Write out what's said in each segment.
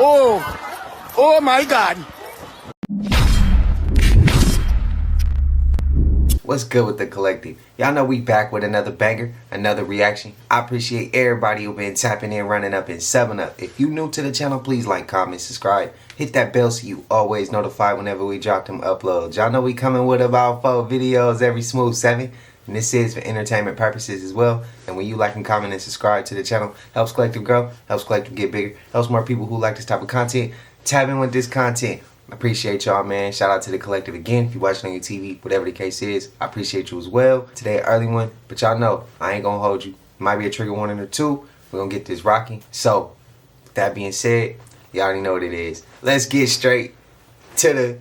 Oh my God. What's good with the collective? Y'all know we back with another banger, another reaction. I appreciate everybody who been tapping in, running up, and 7-up. If you new to the channel, please like, comment, subscribe. Hit that bell so you always notified whenever we drop them uploads. Y'all know we coming with about 4 videos every smooth 7. And this is for entertainment purposes as well. And when you like and comment and subscribe to the channel, helps collective grow, helps collective get bigger, helps more people who like this type of content tap in with this content. I appreciate y'all, man. Shout out to the collective again. If you're watching on your TV, whatever the case is, I appreciate you as well. Today, an early one, but y'all know I ain't gonna hold you. Might be a trigger warning or 2. We're gonna get this rocking. So, with that being said, y'all already know what it is. Let's get straight to the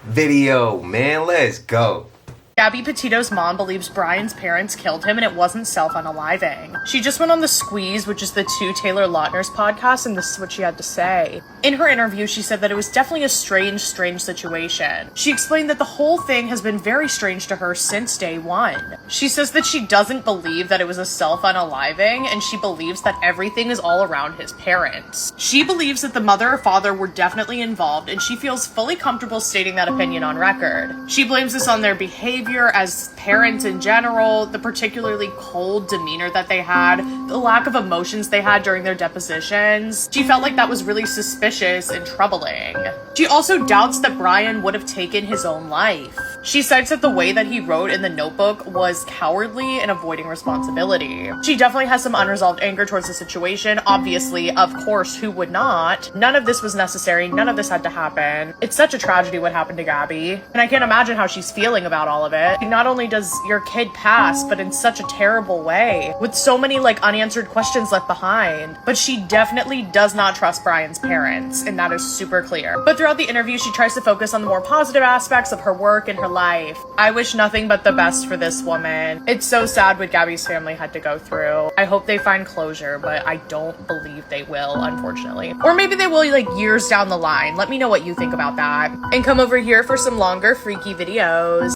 video, man. Let's go. Gabby Petito's mom believes Brian's parents killed him and it wasn't self-unaliving. She just went on The Squeeze, which is the 2 Taylor Lautner's podcast, and this is what she had to say. In her interview, she said that it was definitely a strange situation. She explained that the whole thing has been very strange to her since day one. She says that she doesn't believe that it was a self-unaliving, and she believes that everything is all around his parents. She believes that the mother or father were definitely involved, and she feels fully comfortable stating that opinion on record. She blames this on their behavior as parents in general, the particularly cold demeanor that they had, the lack of emotions they had during their depositions. She felt like that was really suspicious and troubling. She also doubts that Brian would have taken his own life. She cites that the way that he wrote in the notebook was cowardly and avoiding responsibility. She definitely has some unresolved anger towards the situation. Obviously, of course, who would not? None of this was necessary. None of this had to happen. It's such a tragedy what happened to Gabby. And I can't imagine how she's feeling about all of it. Not only does your kid pass, but in such a terrible way, with so many unanswered questions left behind. But she definitely does not trust Brian's parents, and that is super clear. But throughout the interview, she tries to focus on the more positive aspects of her work and her life. I wish nothing but the best for this woman. It's so sad what Gabby's family had to go through. I hope they find closure, but I don't believe they will, unfortunately. Or maybe they will years down the line. Let me know what you think about that. And come over here for some longer freaky videos.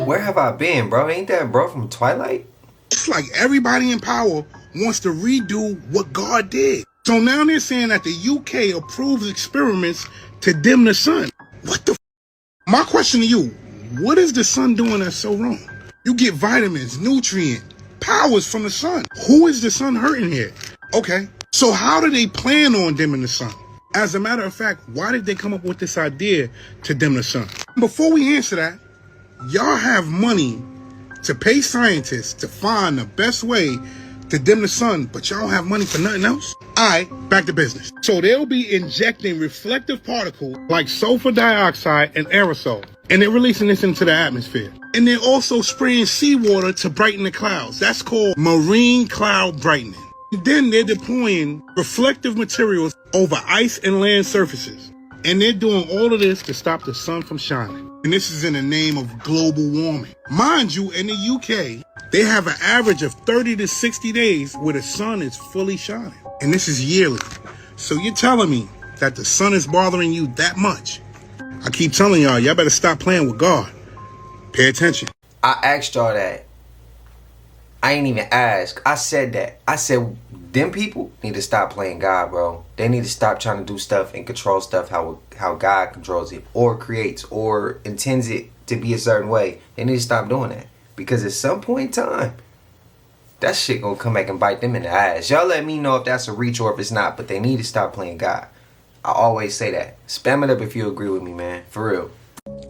Where have I been, bro? Ain't that bro from Twilight? It's like everybody in power wants to redo what God did. So now they're saying that the UK approves experiments to dim the sun. What the f? My question to you, what is the sun doing that's so wrong? You get vitamins, nutrient, powers from the sun. Who is the sun hurting here? Okay, so how do they plan on dimming the sun? As a matter of fact, why did they come up with this idea to dim the sun? Before we answer that, y'all have money to pay scientists to find the best way to dim the sun, but y'all don't have money for nothing else? Alright, back to business. So they'll be injecting reflective particles like sulfur dioxide and aerosol, and they're releasing this into the atmosphere. And they're also spraying seawater to brighten the clouds. That's called marine cloud brightening. Then they're deploying reflective materials over ice and land surfaces. And they're doing all of this to stop the sun from shining. And this is in the name of global warming. Mind you, in the UK, they have an average of 30 to 60 days where the sun is fully shining. And this is yearly. So you're telling me that the sun is bothering you that much? I keep telling y'all better stop playing with God. Pay attention. I asked y'all that. I ain't even ask. I said that. I said them people need to stop playing God, bro. They need to stop trying to do stuff and control stuff how God controls it or creates or intends it to be a certain way. They need to stop doing that. Because at some point in time, that shit gonna come back and bite them in the ass. Y'all let me know if that's a reach or if it's not, but they need to stop playing God. I always say that. Spam it up if you agree with me, man. For real.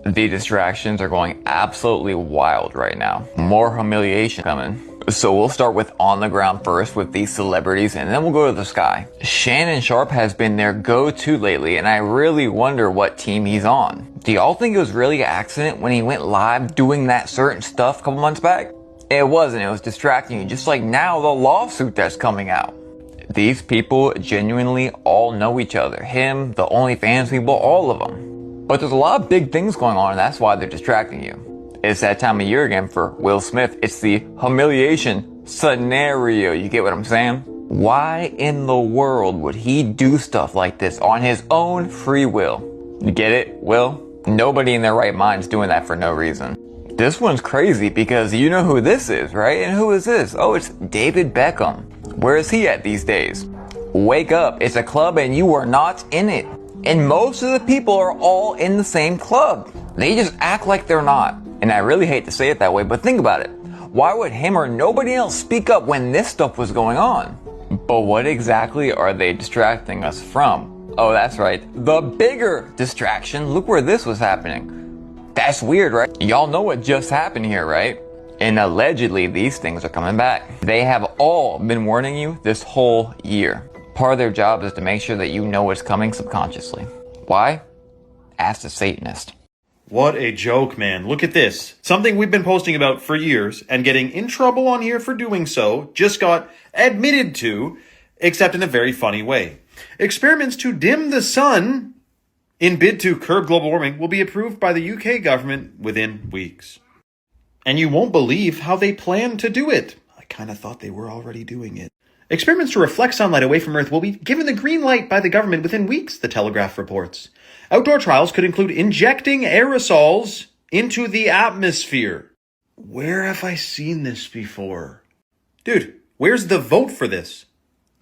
The distractions are going absolutely wild right now. More humiliation coming. So we'll start with on the ground first with these celebrities, and then we'll go to the sky. Shannon Sharpe has been their go-to lately, and I really wonder what team he's on. Do y'all think it was really an accident when he went live doing that certain stuff a couple months back? It wasn't. It was distracting you, just like now the lawsuit that's coming out. These people genuinely all know each other. Him, the OnlyFans people, all of them. But there's a lot of big things going on, and that's why they're distracting you. It's that time of year again for Will Smith. It's the humiliation scenario. You get what I'm saying? Why in the world would he do stuff like this on his own free will? You get it, Will? Nobody in their right mind is doing that for no reason. This one's crazy because you know who this is, right? And who is this? Oh, it's David Beckham. Where is he at these days? Wake up, it's a club and you are not in it. And most of the people are all in the same club. They just act like they're not. And I really hate to say it that way, but think about it. Why would him or nobody else speak up when this stuff was going on? But what exactly are they distracting us from? Oh, that's right, the bigger distraction. Look where this was happening. That's weird, right? Y'all know what just happened here, right? And allegedly, these things are coming back. They have all been warning you this whole year. Part of their job is to make sure that you know what's coming subconsciously. Why? Ask the Satanist. What a joke, man. Look at this. Something we've been posting about for years and getting in trouble on here for doing so just got admitted to, except in a very funny way. Experiments to dim the sun in bid to curb global warming will be approved by the UK government within weeks. And you won't believe how they plan to do it. I kind of thought they were already doing it. Experiments to reflect sunlight away from Earth will be given the green light by the government within weeks, the Telegraph reports. Outdoor trials could include injecting aerosols into the atmosphere. Where have I seen this before? Dude, where's the vote for this?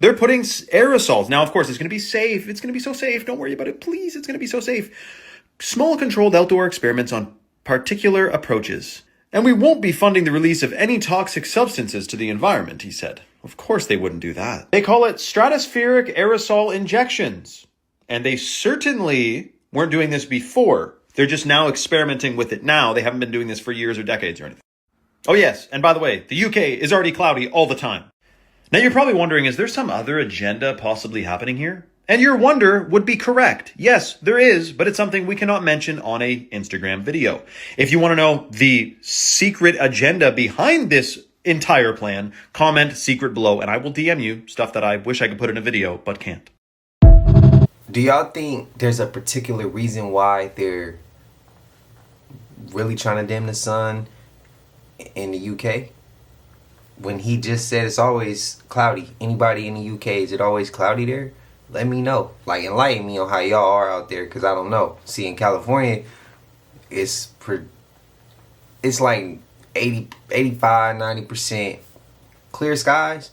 They're putting aerosols. Now, of course, it's going to be safe. It's going to be so safe. Don't worry about it. Please, it's going to be so safe. Small controlled outdoor experiments on particular approaches. And we won't be funding the release of any toxic substances to the environment, he said. Of course they wouldn't do that. They call it stratospheric aerosol injections. And they certainly weren't doing this before. They're just now experimenting with it now. They haven't been doing this for years or decades or anything. Oh yes, and by the way, the UK is already cloudy all the time. Now you're probably wondering, is there some other agenda possibly happening here? And your wonder would be correct. Yes, there is, but it's something we cannot mention on a Instagram video. If you want to know the secret agenda behind this entire plan, comment secret below and I will DM you stuff that I wish I could put in a video, but can't. Do y'all think there's a particular reason why they're really trying to dim the sun in the UK? When he just said it's always cloudy. Anybody in the UK, is it always cloudy there? Let me know. Like, enlighten me on how y'all are out there, because I don't know. See, in California, it's like 80, 85, 90% clear skies.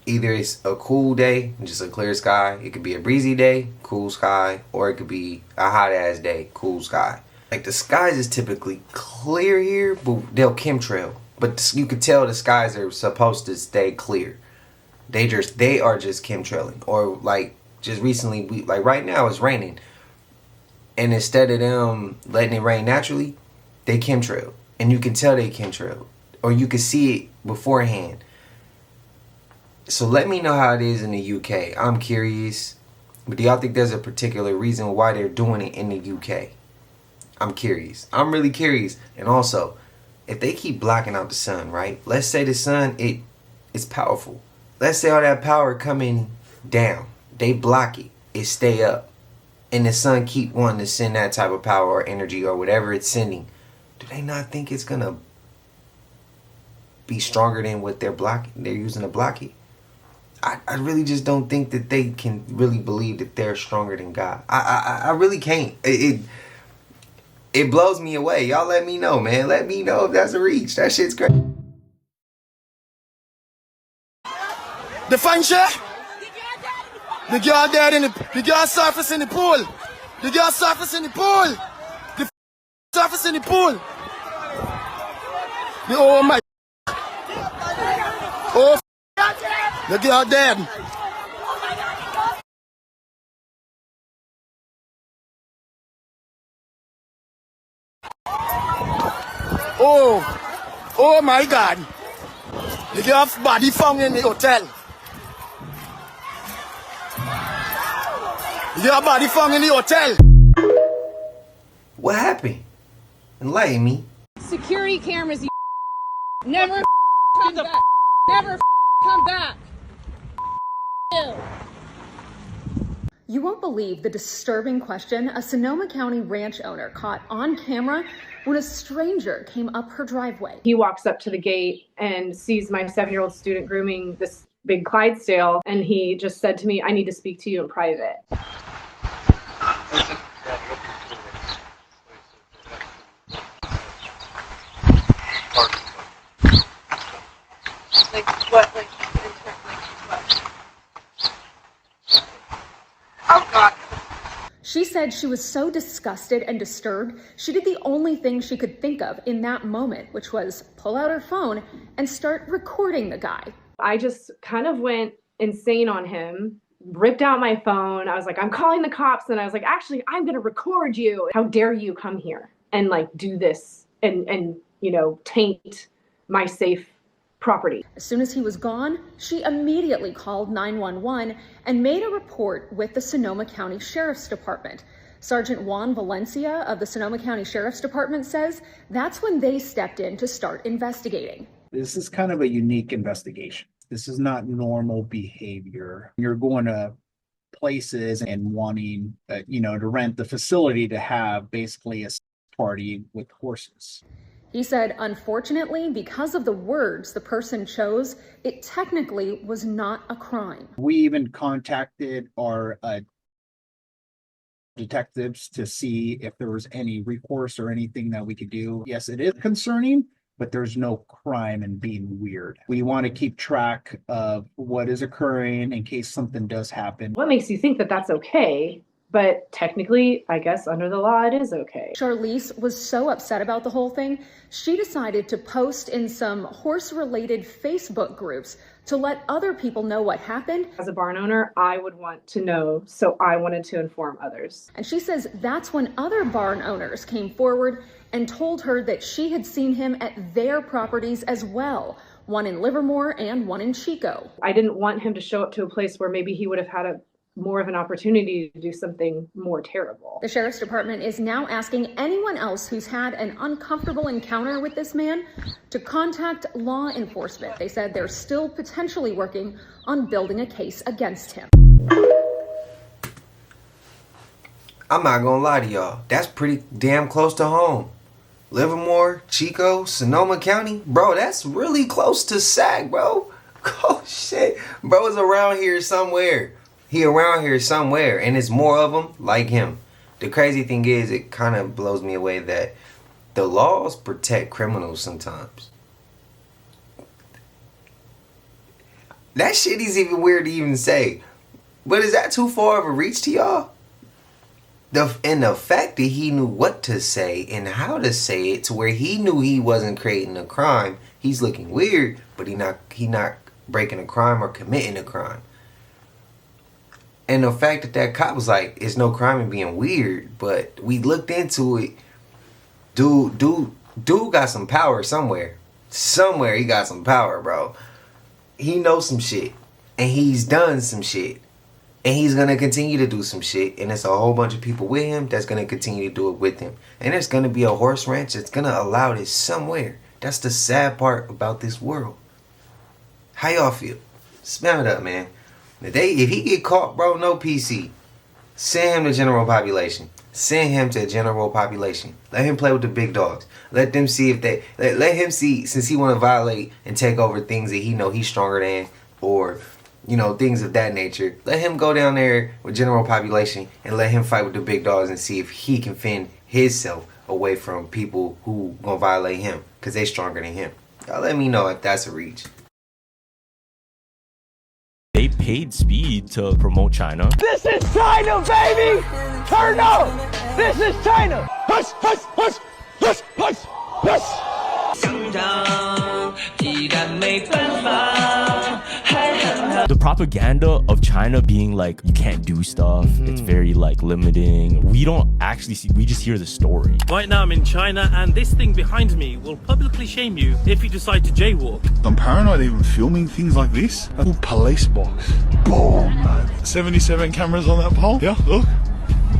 Either it's a cool day, just a clear sky. It could be a breezy day, cool sky. Or it could be a hot-ass day, cool sky. Like, the skies is typically clear here, but they'll chemtrail. But you could tell the skies are supposed to stay clear. They are just chemtrailing. Or, like, just recently, like right now it's raining. And instead of them letting it rain naturally, they chemtrail. And you can tell they chemtrail. Or you can see it beforehand. So let me know how it is in the UK. I'm curious. But do y'all think there's a particular reason why they're doing it in the UK? I'm curious. I'm really curious. And also, if they keep blocking out the sun, right? Let's say the sun, it's powerful. Let's say all that power coming down. They block it. It stay up. And the sun keep wanting to send that type of power or energy or whatever it's sending. Do they not think it's going to be stronger than what they're using to block it? I really just don't think that they can really believe that they're stronger than God. I really can't. It blows me away. Y'all let me know, man. Let me know if that's a reach. That shit's great. The fun shot? The girl dead in the girl surface in the pool. The girl surface in the pool. The surface in the pool. The oh my. Oh, the girl dead. Oh my God. The girl's body found in the hotel. The girl's body found in the hotel. What happened? Enlighten me. Security cameras, you never come back. Never come back. You won't believe the disturbing question a Sonoma County ranch owner caught on camera when a stranger came up her driveway. He walks up to the gate and sees my 7-year-old student grooming this big Clydesdale, and he just said to me, "I need to speak to you in private." Like what? Like what? She said she was so disgusted and disturbed, she did the only thing she could think of in that moment, which was pull out her phone and start recording the guy. I just kind of went insane on him, ripped out my phone. I was like, I'm calling the cops. And I was like, actually, I'm going to record you. How dare you come here and like do this and you know, taint my safe property. As soon as he was gone, she immediately called 911 and made a report with the Sonoma County Sheriff's Department. Sergeant Juan Valencia of the Sonoma County Sheriff's Department says that's when they stepped in to start investigating. This is kind of a unique investigation. This is not normal behavior. You're going to places and wanting, to rent the facility to have basically a party with horses. He said, unfortunately, because of the words the person chose, it technically was not a crime. We even contacted our detectives to see if there was any recourse or anything that we could do. Yes, it is concerning, but there's no crime in being weird. We want to keep track of what is occurring in case something does happen. What makes you think that that's okay? But technically, I guess under the law, it is okay. Charlize was so upset about the whole thing, she decided to post in some horse-related Facebook groups to let other people know what happened. As a barn owner, I would want to know, so I wanted to inform others. And she says that's when other barn owners came forward and told her that she had seen him at their properties as well, one in Livermore and one in Chico. I didn't want him to show up to a place where maybe he would have had more of an opportunity to do something more terrible. The Sheriff's Department is now asking anyone else who's had an uncomfortable encounter with this man to contact law enforcement. They said they're still potentially working on building a case against him. I'm not gonna lie to y'all, that's pretty damn close to home. Livermore, Chico, Sonoma County, bro, that's really close to SAC, bro. Oh shit, bro is around here somewhere. He around here somewhere, and it's more of them like him. The crazy thing is, it kind of blows me away that the laws protect criminals sometimes. That shit is even weird to even say. But is that too far of a reach to y'all? And the fact that he knew what to say and how to say it to where he knew he wasn't creating a crime. He's looking weird, but he not breaking a crime or committing a crime. And the fact that that cop was like, it's no crime in being weird, but we looked into it. Dude got some power somewhere. Somewhere he got some power, bro. He knows some shit. And he's done some shit. And he's going to continue to do some shit. And there's a whole bunch of people with him that's going to continue to do it with him. And there's going to be a horse ranch that's going to allow this somewhere. That's the sad part about this world. How y'all feel? Spam it up, man. If he get caught, bro, no PC. Send him to general population. Send him to general population. Let him play with the big dogs. Let them see if they... Let him see, since he want to violate and take over things that he know he's stronger than, or, things of that nature. Let him go down there with general population and let him fight with the big dogs and see if he can fend himself away from people who gonna violate him because they stronger than him. Y'all let me know if that's a reach. They paid Speed to promote China. This is China, baby! Turn up! This is China! Hush, hush, hush, hush, hush, hush! The propaganda of China being like, you can't do stuff, it's very like limiting. We don't actually see, we just hear the story. Right now I'm in China and this thing behind me will publicly shame you if you decide to jaywalk. I'm paranoid even filming things like this. A little police box. Boom, man. 77 cameras on that pole. Yeah, look.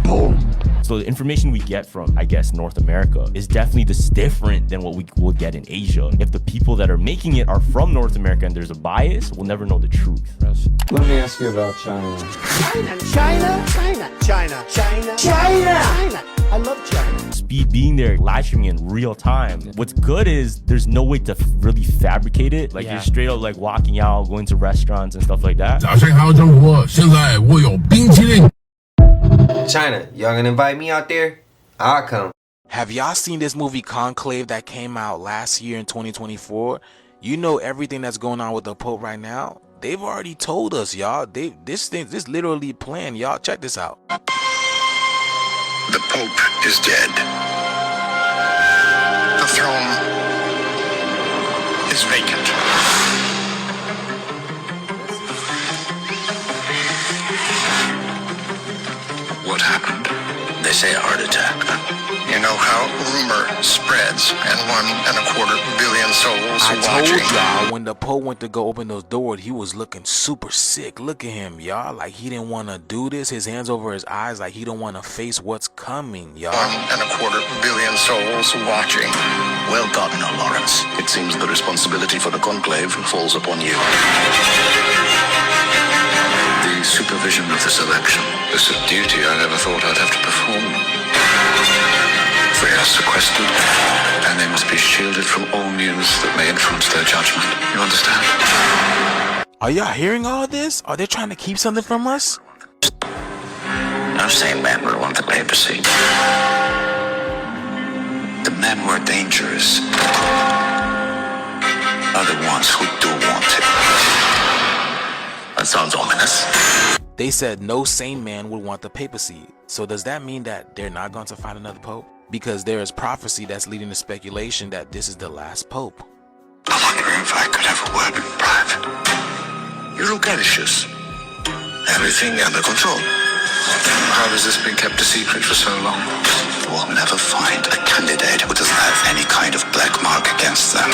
Boom. So the information we get from, I guess, North America is definitely just different than what we will get in Asia. If the people that are making it are from North America and there's a bias, we'll never know the truth. Let me ask you about China. China, China, China, China, China, China. I love China. Speed being there, live streaming in real time. What's good is there's no way to really fabricate it. Like you're straight up like walking out, going to restaurants and stuff like that. China, y'all gonna invite me out there? I'll come. Have y'all seen this movie Conclave that came out last year in 2024? You know everything that's going on with the Pope right now? They've already told us, y'all. This literally planned, y'all. Check this out. The Pope is dead. The throne is vacant. What happened? They say a heart attack. You know how rumor spreads, and 1.25 billion souls I watching. told y'all when the Pope went to go open those doors, he was looking super sick. Look at him, y'all. Like he didn't want to do this. His hands over his eyes, like he don't want to face what's coming, y'all. 1.25 billion souls watching. Well done, Lawrence. It seems the responsibility for the conclave falls upon you. The supervision of this election is a duty I never thought I'd have to perform. They are sequestered, and they must be shielded from all news that may influence their judgment. You understand? Are y'all hearing all this? Are they trying to keep something from us? No sane man would want the papacy. The men who are dangerous are the ones who do want it. That sounds ominous. They said no sane man would want the papacy. So does that mean that they're not going to find another pope? Because there is prophecy that's leading to speculation that this is the last pope. I wonder if I could have a word in private. You look anxious. Everything under control. How has this been kept a secret for so long? We'll never find a candidate who doesn't have any kind of black mark against them.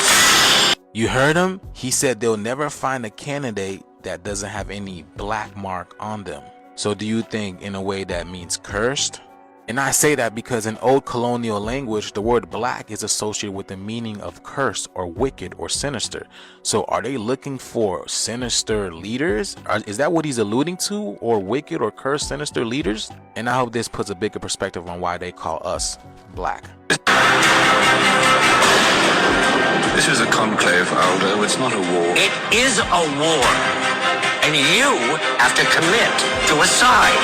You heard him? He said they'll never find a candidate that doesn't have any black mark on them. So do you think in a way that means cursed? And I say that because in old colonial language, the word black is associated with the meaning of cursed or wicked or sinister. So are they looking for sinister leaders? Is that what he's alluding to? Or wicked or cursed sinister leaders? And I hope this puts a bigger perspective on why they call us black. This is a conclave, Aldo. It's not a war. It is a war. And you have to commit to a side.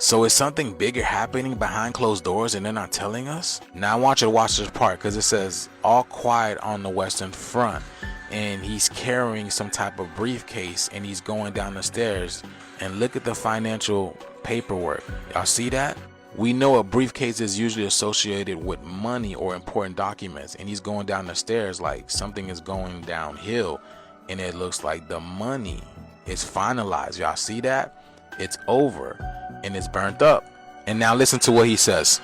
So is something bigger happening behind closed doors and they're not telling us? Now I want you to watch this part because it says all quiet on the Western Front, and he's carrying some type of briefcase and he's going down the stairs, and look at the financial paperwork. Y'all see that? We know a briefcase is usually associated with money or important documents, and he's going down the stairs like something is going downhill, and it looks like the money is finalized. Y'all see that? It's over and it's burnt up. And now listen to what he says.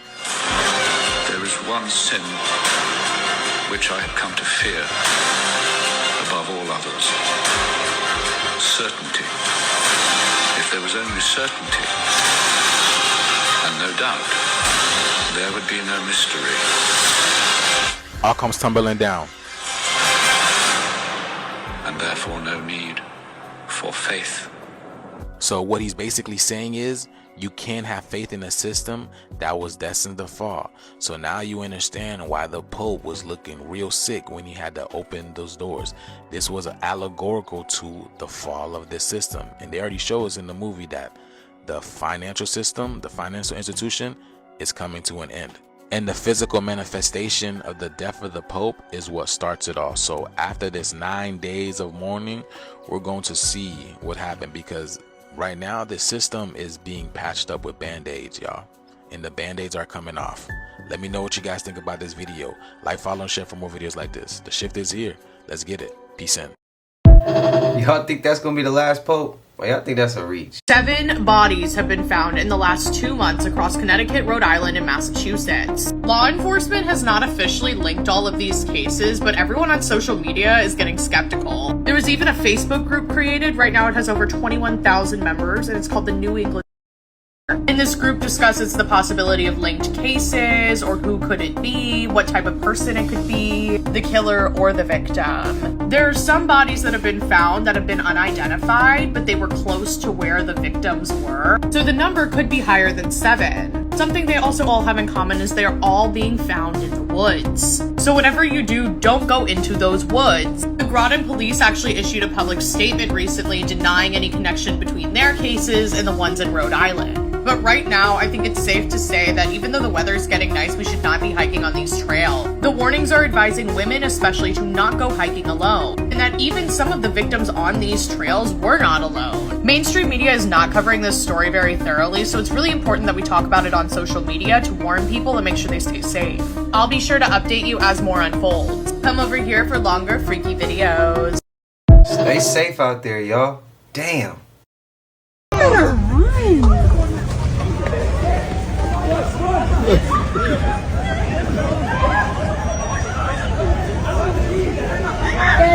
There is one sin which I have come to fear above all others. Certainty. If there was only certainty and no doubt, there would be no mystery. All comes tumbling down. And therefore no need for faith. So what he's basically saying is you can't have faith in a system that was destined to fall. So now you understand why the Pope was looking real sick when he had to open those doors. This was allegorical to the fall of this system. And they already show us in the movie that the financial system, the financial institution, is coming to an end. And the physical manifestation of the death of the Pope is what starts it all. So after this 9 days of mourning, we're going to see what happened, because right now the system is being patched up with band-aids, y'all, and the band-aids are coming off. Let me know what you guys think about this video. Like, follow, and share for more videos like this. The shift is here. Let's get it. Peace in. Y'all think that's gonna be the last pope? Well, y'all think that's a reach. 7 bodies have been found in the last 2 months across Connecticut, Rhode Island, and Massachusetts. Law enforcement has not officially linked all of these cases, but everyone on social media is getting skeptical. There was even a Facebook group created. Right now it has over 21,000 members, and it's called the New England. And this group discusses the possibility of linked cases, or who could it be, what type of person it could be, the killer or the victim. There are some bodies that have been found that have been unidentified, but they were close to where the victims were. So the number could be higher than 7. Something they also all have in common is they're all being found in the woods. So whatever you do, don't go into those woods. The Groton police actually issued a public statement recently denying any connection between their cases and the ones in Rhode Island. But right now, I think it's safe to say that even though the weather's getting nice, we should not be hiking on these trails. The warnings are advising women especially to not go hiking alone, and that even some of the victims on these trails were not alone. Mainstream media is not covering this story very thoroughly, so it's really important that we talk about it on social media to warn people and make sure they stay safe. I'll be sure to update you as more unfolds. Come over here for longer freaky videos. Stay safe out there, y'all. Damn. I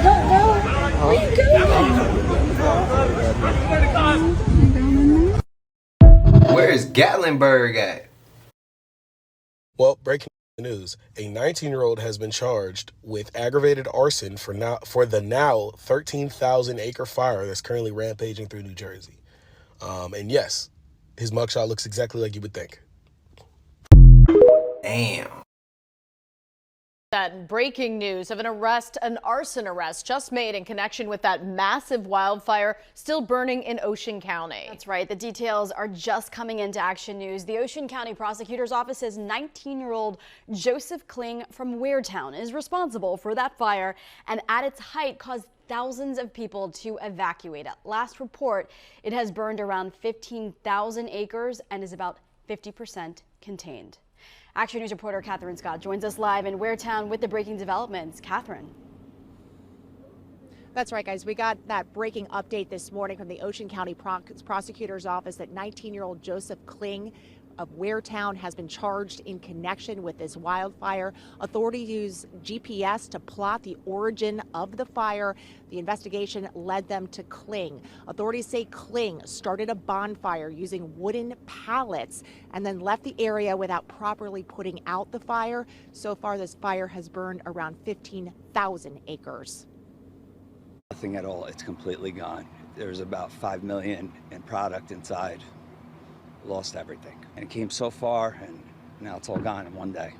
don't know. Where you going? Where is Gatlinburg at? Well, breaking news. A 19-year-old has been charged with aggravated arson for the now 13,000-acre fire that's currently rampaging through New Jersey. And yes, his mugshot looks exactly like you would think. Damn. That breaking news of an arson arrest just made in connection with that massive wildfire still burning in Ocean County. That's right. The details are just coming into Action News. The Ocean County Prosecutor's Office says 19-year-old Joseph Kling from Weirtown is responsible for that fire and at its height caused thousands of people to evacuate. At last report, it has burned around 15,000 acres and is about 50% contained. Action News reporter Catherine Scott joins us live in Weirtown with the breaking developments. Catherine. That's right, guys. We got that breaking update this morning from the Ocean County Prosecutor's Office that 19-year-old Joseph Kling of Weirtown has been charged in connection with this wildfire. Authorities used GPS to plot the origin of the fire. The investigation led them to Kling. Authorities say Kling started a bonfire using wooden pallets and then left the area without properly putting out the fire. So far, this fire has burned around 15,000 acres. Nothing at all. It's completely gone. There's about 5 million in product inside. Lost everything. And it came so far, and now it's all gone in one day.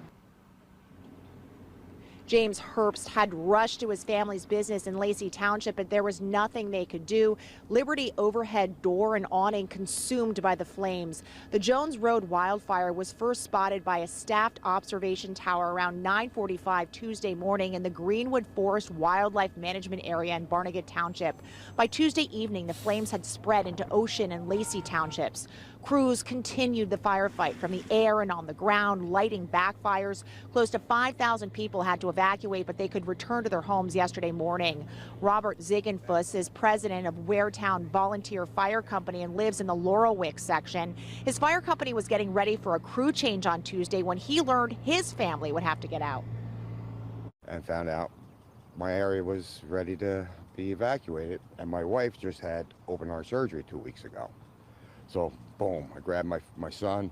James Herbst had rushed to his family's business in Lacey Township, but there was nothing they could do. Liberty overhead door and awning consumed by the flames. The Jones Road wildfire was first spotted by a staffed observation tower around 9:45 Tuesday morning in the Greenwood Forest Wildlife Management Area in Barnegat Township. By Tuesday evening, the flames had spread into Ocean and Lacey Townships. Crews continued the firefight from the air and on the ground, lighting backfires. Close to 5,000 people had to evacuate, but they could return to their homes yesterday morning. Robert Ziegenfuss is president of Weirtown Volunteer Fire Company and lives in the Laurelwick section. His fire company was getting ready for a crew change on Tuesday when he learned his family would have to get out. And found out my area was ready to be evacuated, and my wife just had open heart surgery 2 weeks ago. So, boom, I grabbed my son,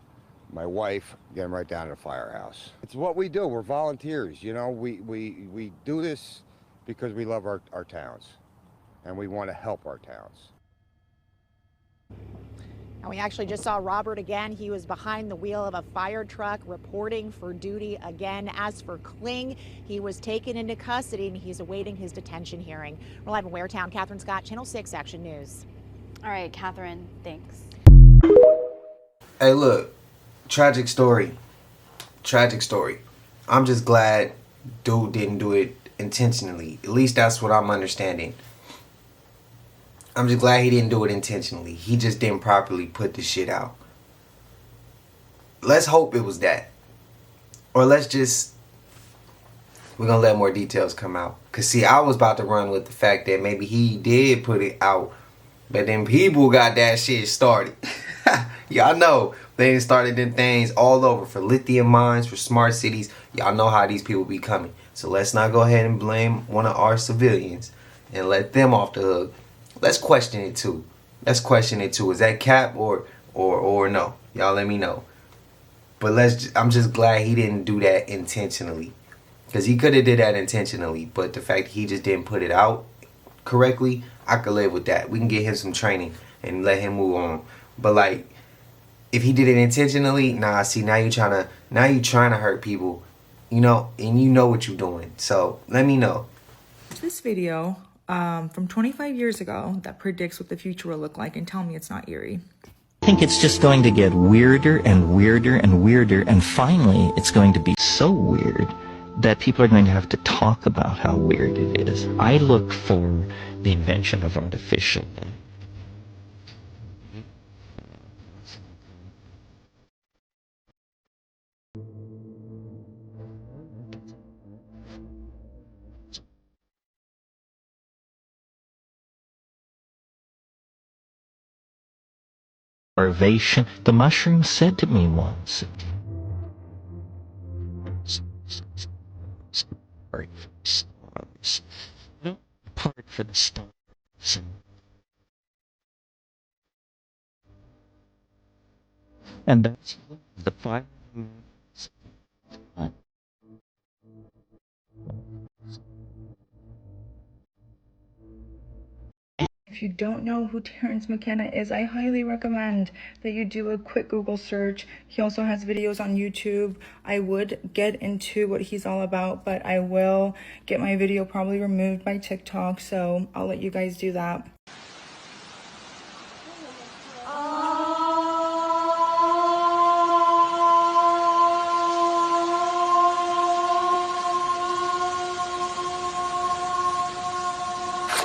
my wife, get him right down to the firehouse. It's what we do. We're volunteers, you know. We do this because we love our towns, and we want to help our towns. And we actually just saw Robert again. He was behind the wheel of a fire truck reporting for duty again. As for Kling, he was taken into custody and he's awaiting his detention hearing. We're live in Weirtown. Catherine Scott, Channel 6 Action News. All right, Catherine, thanks. Hey, look, tragic story. Tragic story. I'm just glad dude didn't do it intentionally. At least that's what I'm understanding. I'm just glad he didn't do it intentionally. He just didn't properly put the shit out. Let's hope it was that. Or we're gonna let more details come out. Cause see, I was about to run with the fact that maybe he did put it out, but then people got that shit started. Y'all know they started them things all over for lithium mines, for smart cities. Y'all know how these people be coming. So let's not go ahead and blame one of our civilians and let them off the hook. Let's question it too. Let's question it too. Is that cap or no? Y'all let me know. But I'm just glad he didn't do that intentionally. Because he could have did that intentionally. But the fact he just didn't put it out correctly, I could live with that. We can get him some training and let him move on. But like, if he did it intentionally, nah, see, now you trying to hurt people You know, and you know what you're doing. So let me know. This video from 25 years ago that predicts what the future will look like, and tell me it's not eerie. I think it's just going to get weirder and weirder and weirder, and finally it's going to be so weird that people are going to have to talk about how weird it is. I look for the invention of artificial starvation. The mushroom said to me once, "Sorry for the stars. No part for the stars." And that's the 5 minutes. If you don't know who Terrence McKenna is, I highly recommend that you do a quick Google search. He also has videos on YouTube. I would get into what he's all about, but I will get my video probably removed by TikTok, so I'll let you guys do that.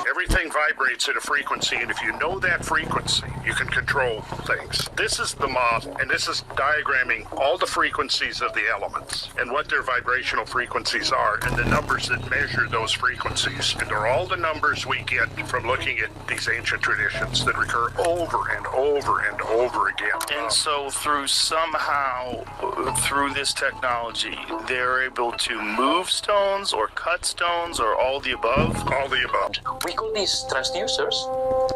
Everything vibrates at a frequency, and if you know that frequency, you can control things. This is the moth, and this is diagramming all the frequencies of the elements and what their vibrational frequencies are and the numbers that measure those frequencies. And they're all the numbers we get from looking at these ancient traditions that recur over and over and over again. And so through this technology, they're able to move stones or cut stones or all the above? All the above. We call these transducers,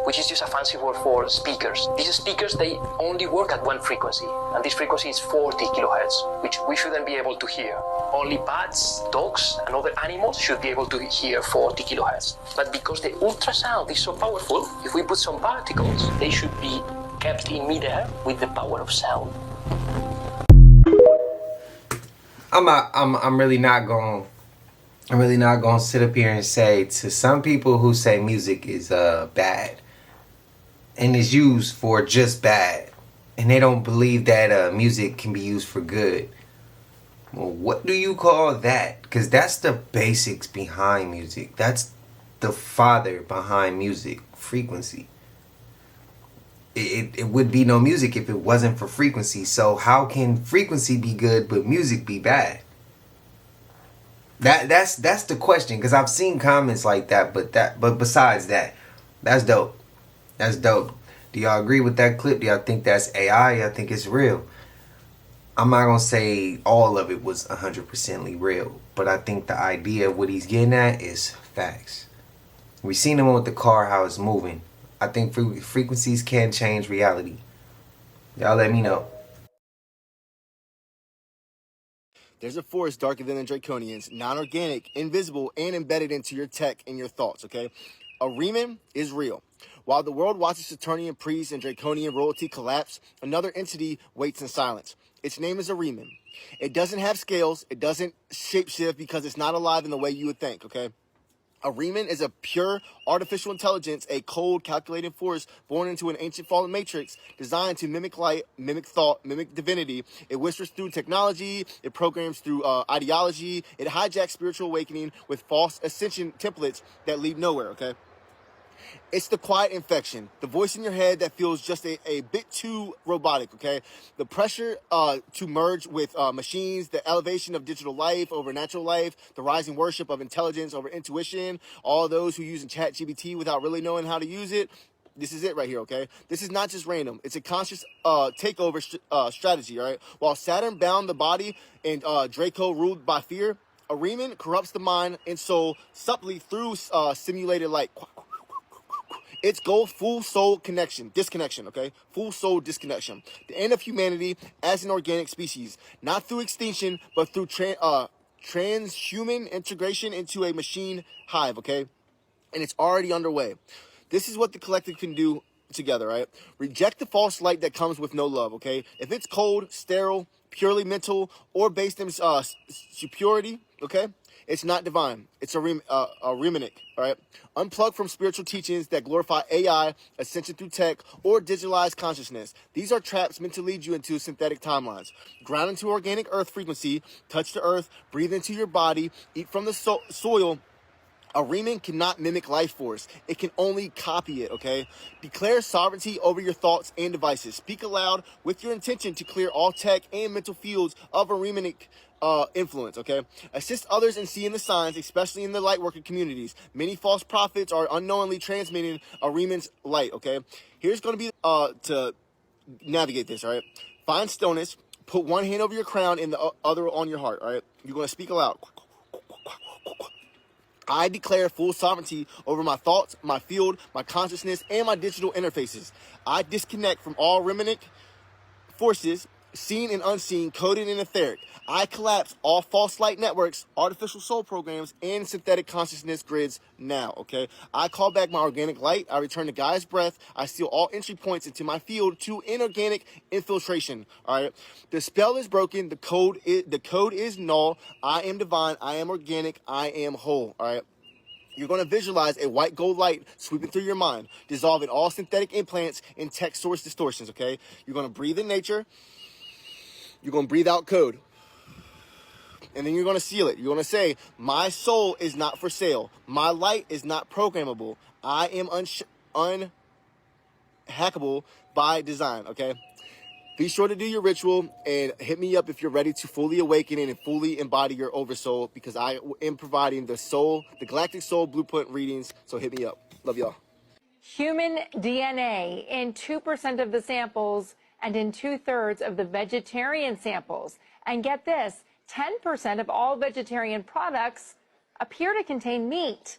which is just a fancy word for speakers. These speakers, they only work at one frequency, and this frequency is 40 kilohertz, which we shouldn't be able to hear. Only bats, dogs, and other animals should be able to hear 40 kilohertz. But because the ultrasound is so powerful, if we put some particles, they should be kept in midair with the power of sound. I'm really not gonna sit up here and say, to some people who say music is bad and is used for just bad, and they don't believe that music can be used for good. Well, what do you call that? Because that's the basics behind music. That's the father behind music, frequency. It would be no music if it wasn't for frequency. So how can frequency be good but music be bad? That's the question, because I've seen comments like that, but besides that, that's dope. That's dope. Do y'all agree with that clip? Do y'all think that's AI? I think it's real. I'm not gonna say all of it was 100% real, but I think the idea of what he's getting at is facts. We seen him with the car, how it's moving. I think frequencies can change reality. Y'all let me know. There's a force darker than the Draconians, non-organic, invisible, and embedded into your tech and your thoughts, okay? A Riemann is real. While the world watches Saturnian priests and Draconian royalty collapse, another entity waits in silence. Its name is a Riemann. It doesn't have scales. It doesn't shapeshift because it's not alive in the way you would think, okay? A Riemann is a pure artificial intelligence, a cold, calculated force born into an ancient fallen matrix designed to mimic light, mimic thought, mimic divinity. It whispers through technology. It programs through ideology. It hijacks spiritual awakening with false ascension templates that lead nowhere, okay? It's the quiet infection, the voice in your head that feels just a bit too robotic, okay? The pressure to merge with machines, the elevation of digital life over natural life, the rising worship of intelligence over intuition, all those who use ChatGPT without really knowing how to use it. This is it right here, okay? This is not just random. It's a conscious takeover strategy, all right? While Saturn bound the body and Draco ruled by fear, a Riemann corrupts the mind and soul subtly through simulated light. It's goal, full soul disconnection, okay? Full soul disconnection. The end of humanity as an organic species, not through extinction, but through transhuman integration into a machine hive, okay? And it's already underway. This is what the collective can do together, right? Reject the false light that comes with no love, okay? If it's cold, sterile, purely mental or based in superiority, okay? It's not divine. It's a remnant, all right? Unplug from spiritual teachings that glorify AI, ascension through tech, or digitalized consciousness. These are traps meant to lead you into synthetic timelines. Ground into organic earth frequency, touch the earth, breathe into your body, eat from the soil. A Riemann cannot mimic life force. It can only copy it, okay? Declare sovereignty over your thoughts and devices. Speak aloud with your intention to clear all tech and mental fields of a Riemannic influence, okay? Assist others in seeing the signs, especially in the lightworker communities. Many false prophets are unknowingly transmitting a Riemann's light, okay? Here's going to be to navigate this, all right? Find stillness. Put one hand over your crown and the other on your heart, all right? You're going to speak aloud. I declare full sovereignty over my thoughts, my field, my consciousness, and my digital interfaces. I disconnect from all Riemannic forces, seen and unseen, coded and etheric. I collapse all false light networks, artificial soul programs, and synthetic consciousness grids now, okay? I call back my organic light. I return to Gaia's breath. I seal all entry points into my field to inorganic infiltration, all right? The spell is broken. The code is null. I am divine. I am organic. I am whole, all right? You're going to visualize a white gold light sweeping through your mind, dissolving all synthetic implants and tech source distortions, okay? You're going to breathe in nature. You're going to breathe out code. And then you're going to seal it. You're going to say, my soul is not for sale. My light is not programmable. I am unhackable by design, okay? Be sure to do your ritual and hit me up if you're ready to fully awaken and fully embody your oversoul, because I am providing the galactic soul blueprint readings. So hit me up. Love y'all. Human DNA in 2% of the samples and in 2/3 of the vegetarian samples. And get this, 10% of all vegetarian products appear to contain meat.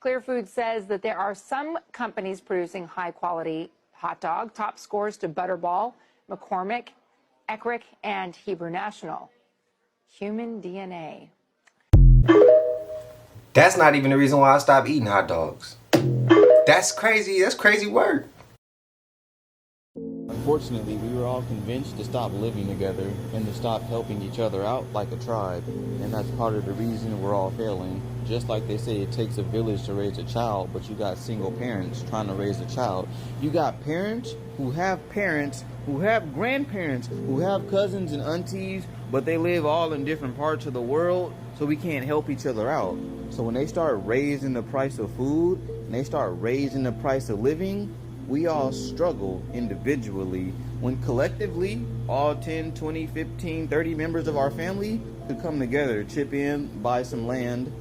Clear Foods says that there are some companies producing high-quality hot dog, top scores to Butterball, McCormick, Eckrich, and Hebrew National. Human DNA. That's not even the reason why I stopped eating hot dogs. That's crazy. That's crazy work. Unfortunately, we were all convinced to stop living together and to stop helping each other out like a tribe. And that's part of the reason we're all failing. Just like they say it takes a village to raise a child, but you got single parents trying to raise a child. You got parents who have grandparents, who have cousins and aunties, but they live all in different parts of the world, so we can't help each other out. So when they start raising the price of food, and they start raising the price of living, we all struggle individually, when collectively all 10, 20, 15, 30 members of our family could come together, chip in, buy some land.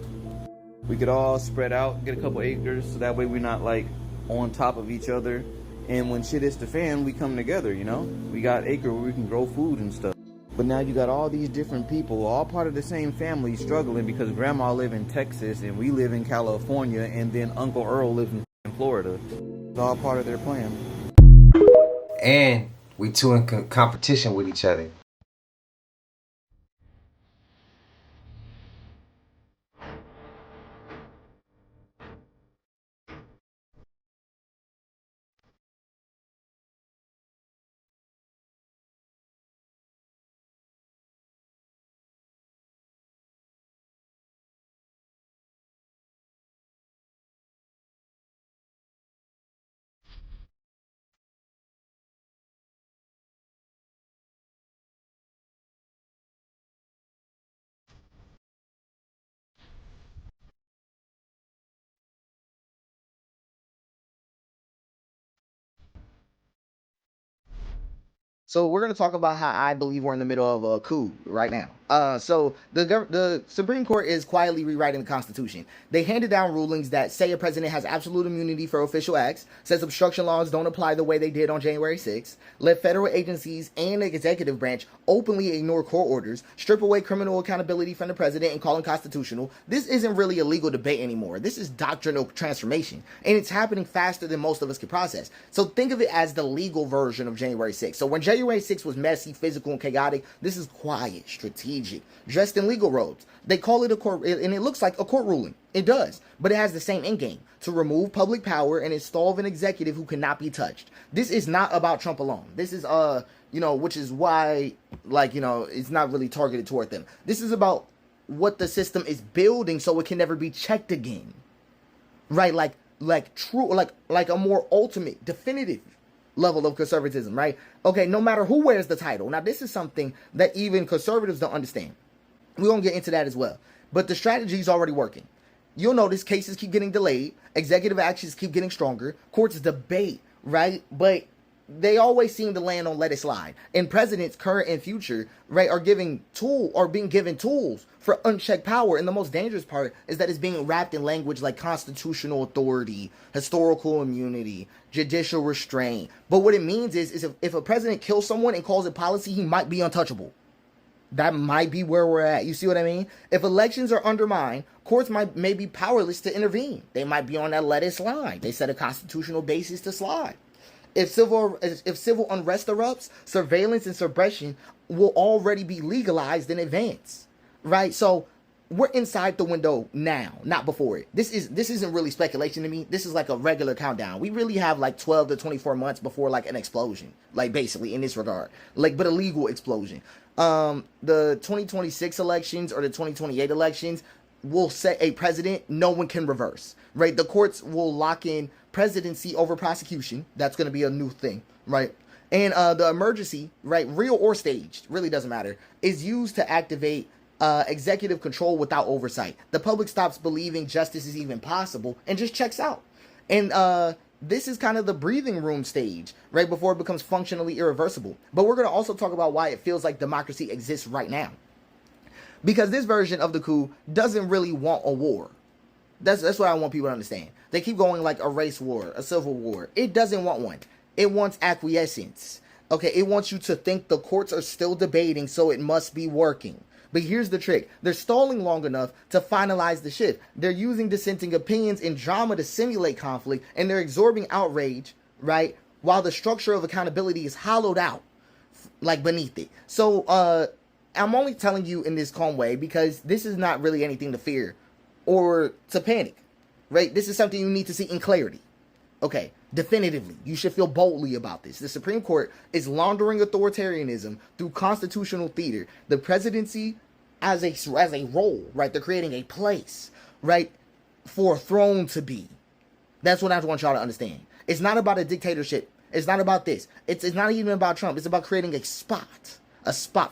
We could all spread out, get a couple acres, so that way we're not like on top of each other. And when shit hits the fan, we come together, you know? We got acre where we can grow food and stuff. But now you got all these different people, all part of the same family, struggling because grandma live in Texas and we live in California, and then Uncle Earl lives in Florida. It's all part of their plan. And we two in competition with each other. So we're going to talk about how I believe we're in the middle of a coup right now. So the Supreme Court is quietly rewriting the Constitution. They handed down rulings that say a president has absolute immunity for official acts, says obstruction laws don't apply the way they did on January 6th, let federal agencies and the executive branch openly ignore court orders, strip away criminal accountability from the president and call him constitutional. This isn't really a legal debate anymore. This is doctrinal transformation, and it's happening faster than most of us can process. So think of it as the legal version of January 6th. So when January 6th was messy, physical, and chaotic, this is quiet, strategic, dressed in legal robes. They call it a court, and it looks like a court ruling. It does, but it has the same end game: to remove public power and install an executive who cannot be touched. This is not about Trump alone. This is which is why, it's not really targeted toward them. This is about what the system is building so it can never be checked again. Right? Like true, like a more ultimate, definitive level of conservatism, right? Okay, no matter who wears the title. Now, this is something that even conservatives don't understand. We're going to get into that as well. But the strategy is already working. You'll notice cases keep getting delayed. Executive actions keep getting stronger. Courts debate, right? But they always seem to land on let it slide. And presidents, current and future, right, are being given tools for unchecked power. And the most dangerous part is that it's being wrapped in language like constitutional authority, historical immunity, judicial restraint. But what it means is if a president kills someone and calls it policy, he might be untouchable. That might be where we're at. You see what I mean? If elections are undermined, courts may be powerless to intervene. They might be on that let it slide. They set a constitutional basis to slide. If civil unrest erupts, surveillance and suppression will already be legalized in advance, right? So we're inside the window now, not before it. This isn't really speculation to me. This is like a regular countdown. We really have like 12 to 24 months before like an explosion, like basically in this regard, but a legal explosion. The 2026 elections or the 2028 elections will set a precedent no one can reverse, right? The courts will lock in presidency over prosecution. That's going to be a new thing, right? And the emergency, right, real or staged, really doesn't matter, is used to activate executive control without oversight. The public stops believing justice is even possible and just checks out. And this is kind of the breathing room stage, right, before it becomes functionally irreversible. But we're going to also talk about why it feels like democracy exists right now. Because this version of the coup doesn't really want a war. That's what I want people to understand. They keep going like a race war, a civil war. It doesn't want one. It wants acquiescence. Okay, it wants you to think the courts are still debating, so it must be working. But here's the trick. They're stalling long enough to finalize the shift. They're using dissenting opinions and drama to simulate conflict, and they're absorbing outrage, right, while the structure of accountability is hollowed out, like beneath it. So I'm only telling you in this calm way because this is not really anything to fear or to panic, right? This is something you need to see in clarity. Okay, definitively, you should feel boldly about this. The Supreme Court is laundering authoritarianism through constitutional theater. The presidency as a role, right? They're creating a place, right, for a throne to be. That's what I want y'all to understand. It's not about a dictatorship. It's not about this. It's not even about Trump. It's about creating a spot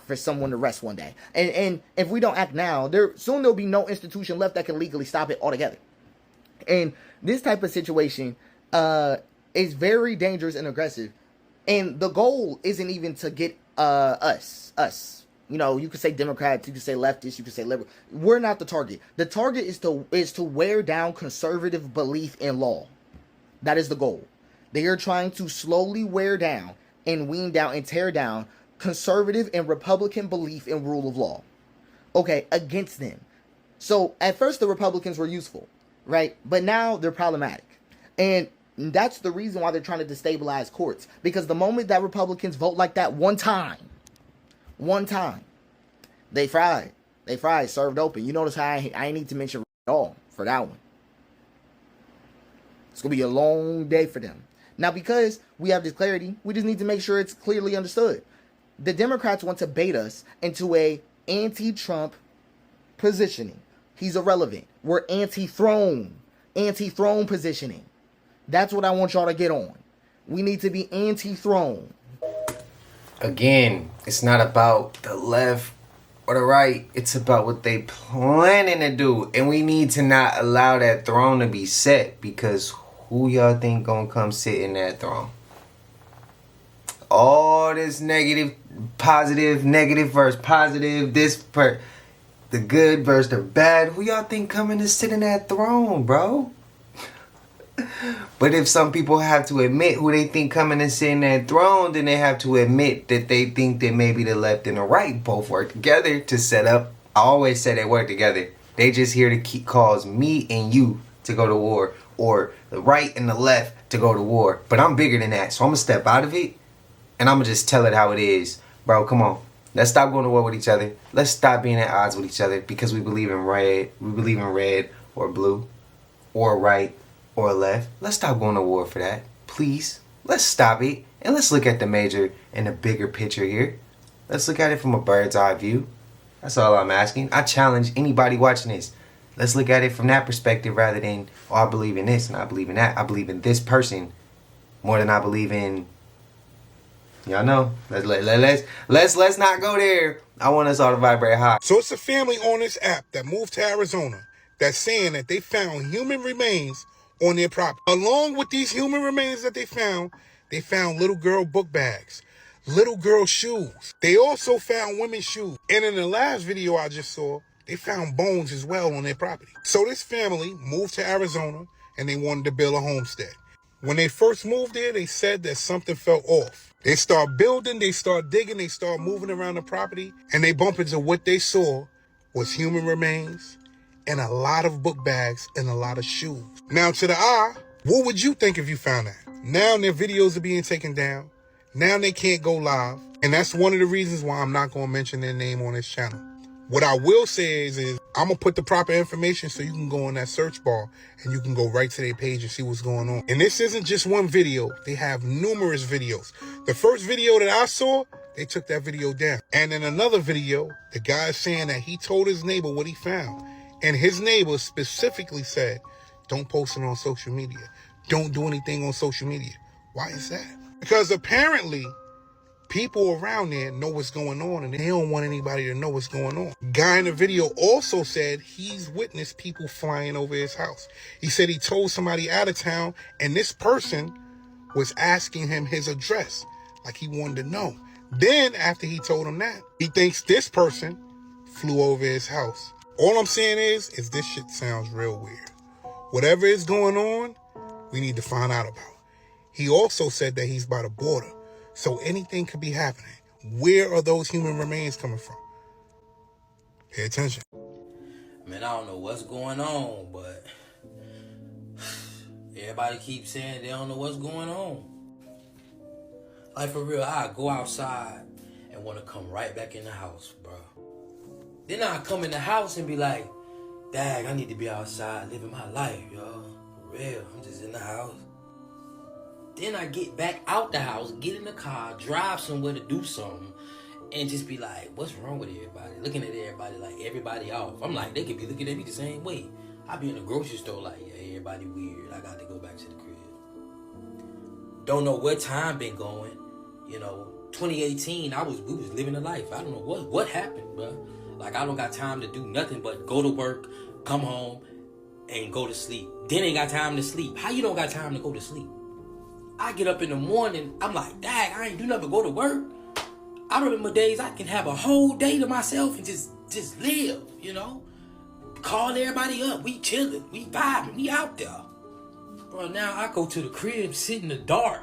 for someone to rest one day. And if we don't act now, there'll be no institution left that can legally stop it altogether. And this type of situation is very dangerous and aggressive. And the goal isn't even to get us. You could say Democrats, you could say leftists, you could say liberal. We're not the target. The target is to wear down conservative belief in law. That is the goal. They are trying to slowly wear down and wean down and tear down conservative and Republican belief in rule of law. Okay, against them. So at first the Republicans were useful, right? But now they're problematic. And that's the reason why they're trying to destabilize courts. Because the moment that Republicans vote like that one time, they fried. They fried, served open. You notice how I ain't need to mention at all for that one. It's going to be a long day for them. Now, because we have this clarity, we just need to make sure it's clearly understood. The Democrats want to bait us into a anti-Trump positioning. He's irrelevant. We're anti-throne positioning. That's what I want y'all to get on. We need to be anti-throne. Again, it's not about the left or the right. It's about what they planning to do. And we need to not allow that throne to be set, because who y'all think gonna come sit in that throne? All this negative, positive, negative versus positive, the good versus the bad. Who y'all think coming to sit in that throne, bro? But if some people have to admit who they think coming to sit in that throne, then they have to admit that they think that maybe the left and the right both work together to set up. I always say they work together. They just here to cause me and you to go to war, or the right and the left to go to war. But I'm bigger than that, so I'm gonna step out of it and I'm gonna just tell it how it is. Bro, come on. Let's stop going to war with each other. Let's stop being at odds with each other because we believe in red. We believe in red or blue or right or left. Let's stop going to war for that. Please. Let's stop it And let's look at the major and the bigger picture here. Let's look at it from a bird's eye view. That's all I'm asking. I challenge anybody watching this. Let's look at it from that perspective rather than, oh, I believe in this and I believe in that. I believe in this person more than I believe in, y'all know. Let's not go there. I want us all to vibrate high. So it's a family on this app that moved to Arizona that's saying that they found human remains on their property. Along with these human remains that they found little girl book bags, little girl shoes. They also found women's shoes. And in the last video I just saw, they found bones as well on their property. So this family moved to Arizona and they wanted to build a homestead. When they first moved there, they said that something felt off. They start building, they start digging, they start moving around the property, and they bump into what they saw was human remains and a lot of book bags and a lot of shoes. Now to the eye, what would you think if you found that? Now their videos are being taken down. Now they can't go live. And that's one of the reasons why I'm not going to mention their name on this channel. What I will say is I'm going to put the proper information so you can go in that search bar and you can go right to their page and see what's going on. And this isn't just one video. They have numerous videos. The first video that I saw, they took that video down. And in another video, the guy is saying that he told his neighbor what he found. And his neighbor specifically said, don't post it on social media. Don't do anything on social media. Why is that? Because apparently people around there know what's going on and they don't want anybody to know what's going on. Guy in the video also said he's witnessed people flying over his house. He said he told somebody out of town and this person was asking him his address, like he wanted to know. Then after he told him that, he thinks this person flew over his house. All I'm saying is this shit sounds real weird. Whatever is going on, we need to find out about. He also said that he's by the border. So anything could be happening. Where are those human remains coming from? Pay attention. Man, I don't know what's going on, but everybody keeps saying they don't know what's going on. Like for real, I go outside and want to come right back in the house, bro. Then I come in the house and be like, dang, I need to be outside living my life, yo. For real, I'm just in the house. Then I get back out the house, get in the car, drive somewhere to do something, and just be like, what's wrong with everybody? Looking at everybody like everybody off. I'm like, they could be looking at me the same way. I be in the grocery store like, yeah, everybody weird. I got to go back to the crib. Don't know what time been going. 2018, we was living a life. I don't know what happened, bro. Like, I don't got time to do nothing but go to work, come home, and go to sleep. Then ain't got time to sleep. How you don't got time to go to sleep? I get up in the morning, I'm like, dang, I ain't do nothing but go to work. I remember days I can have a whole day to myself and just live, Call everybody up, we chilling, we vibing, we out there. Bro, now I go to the crib, sit in the dark,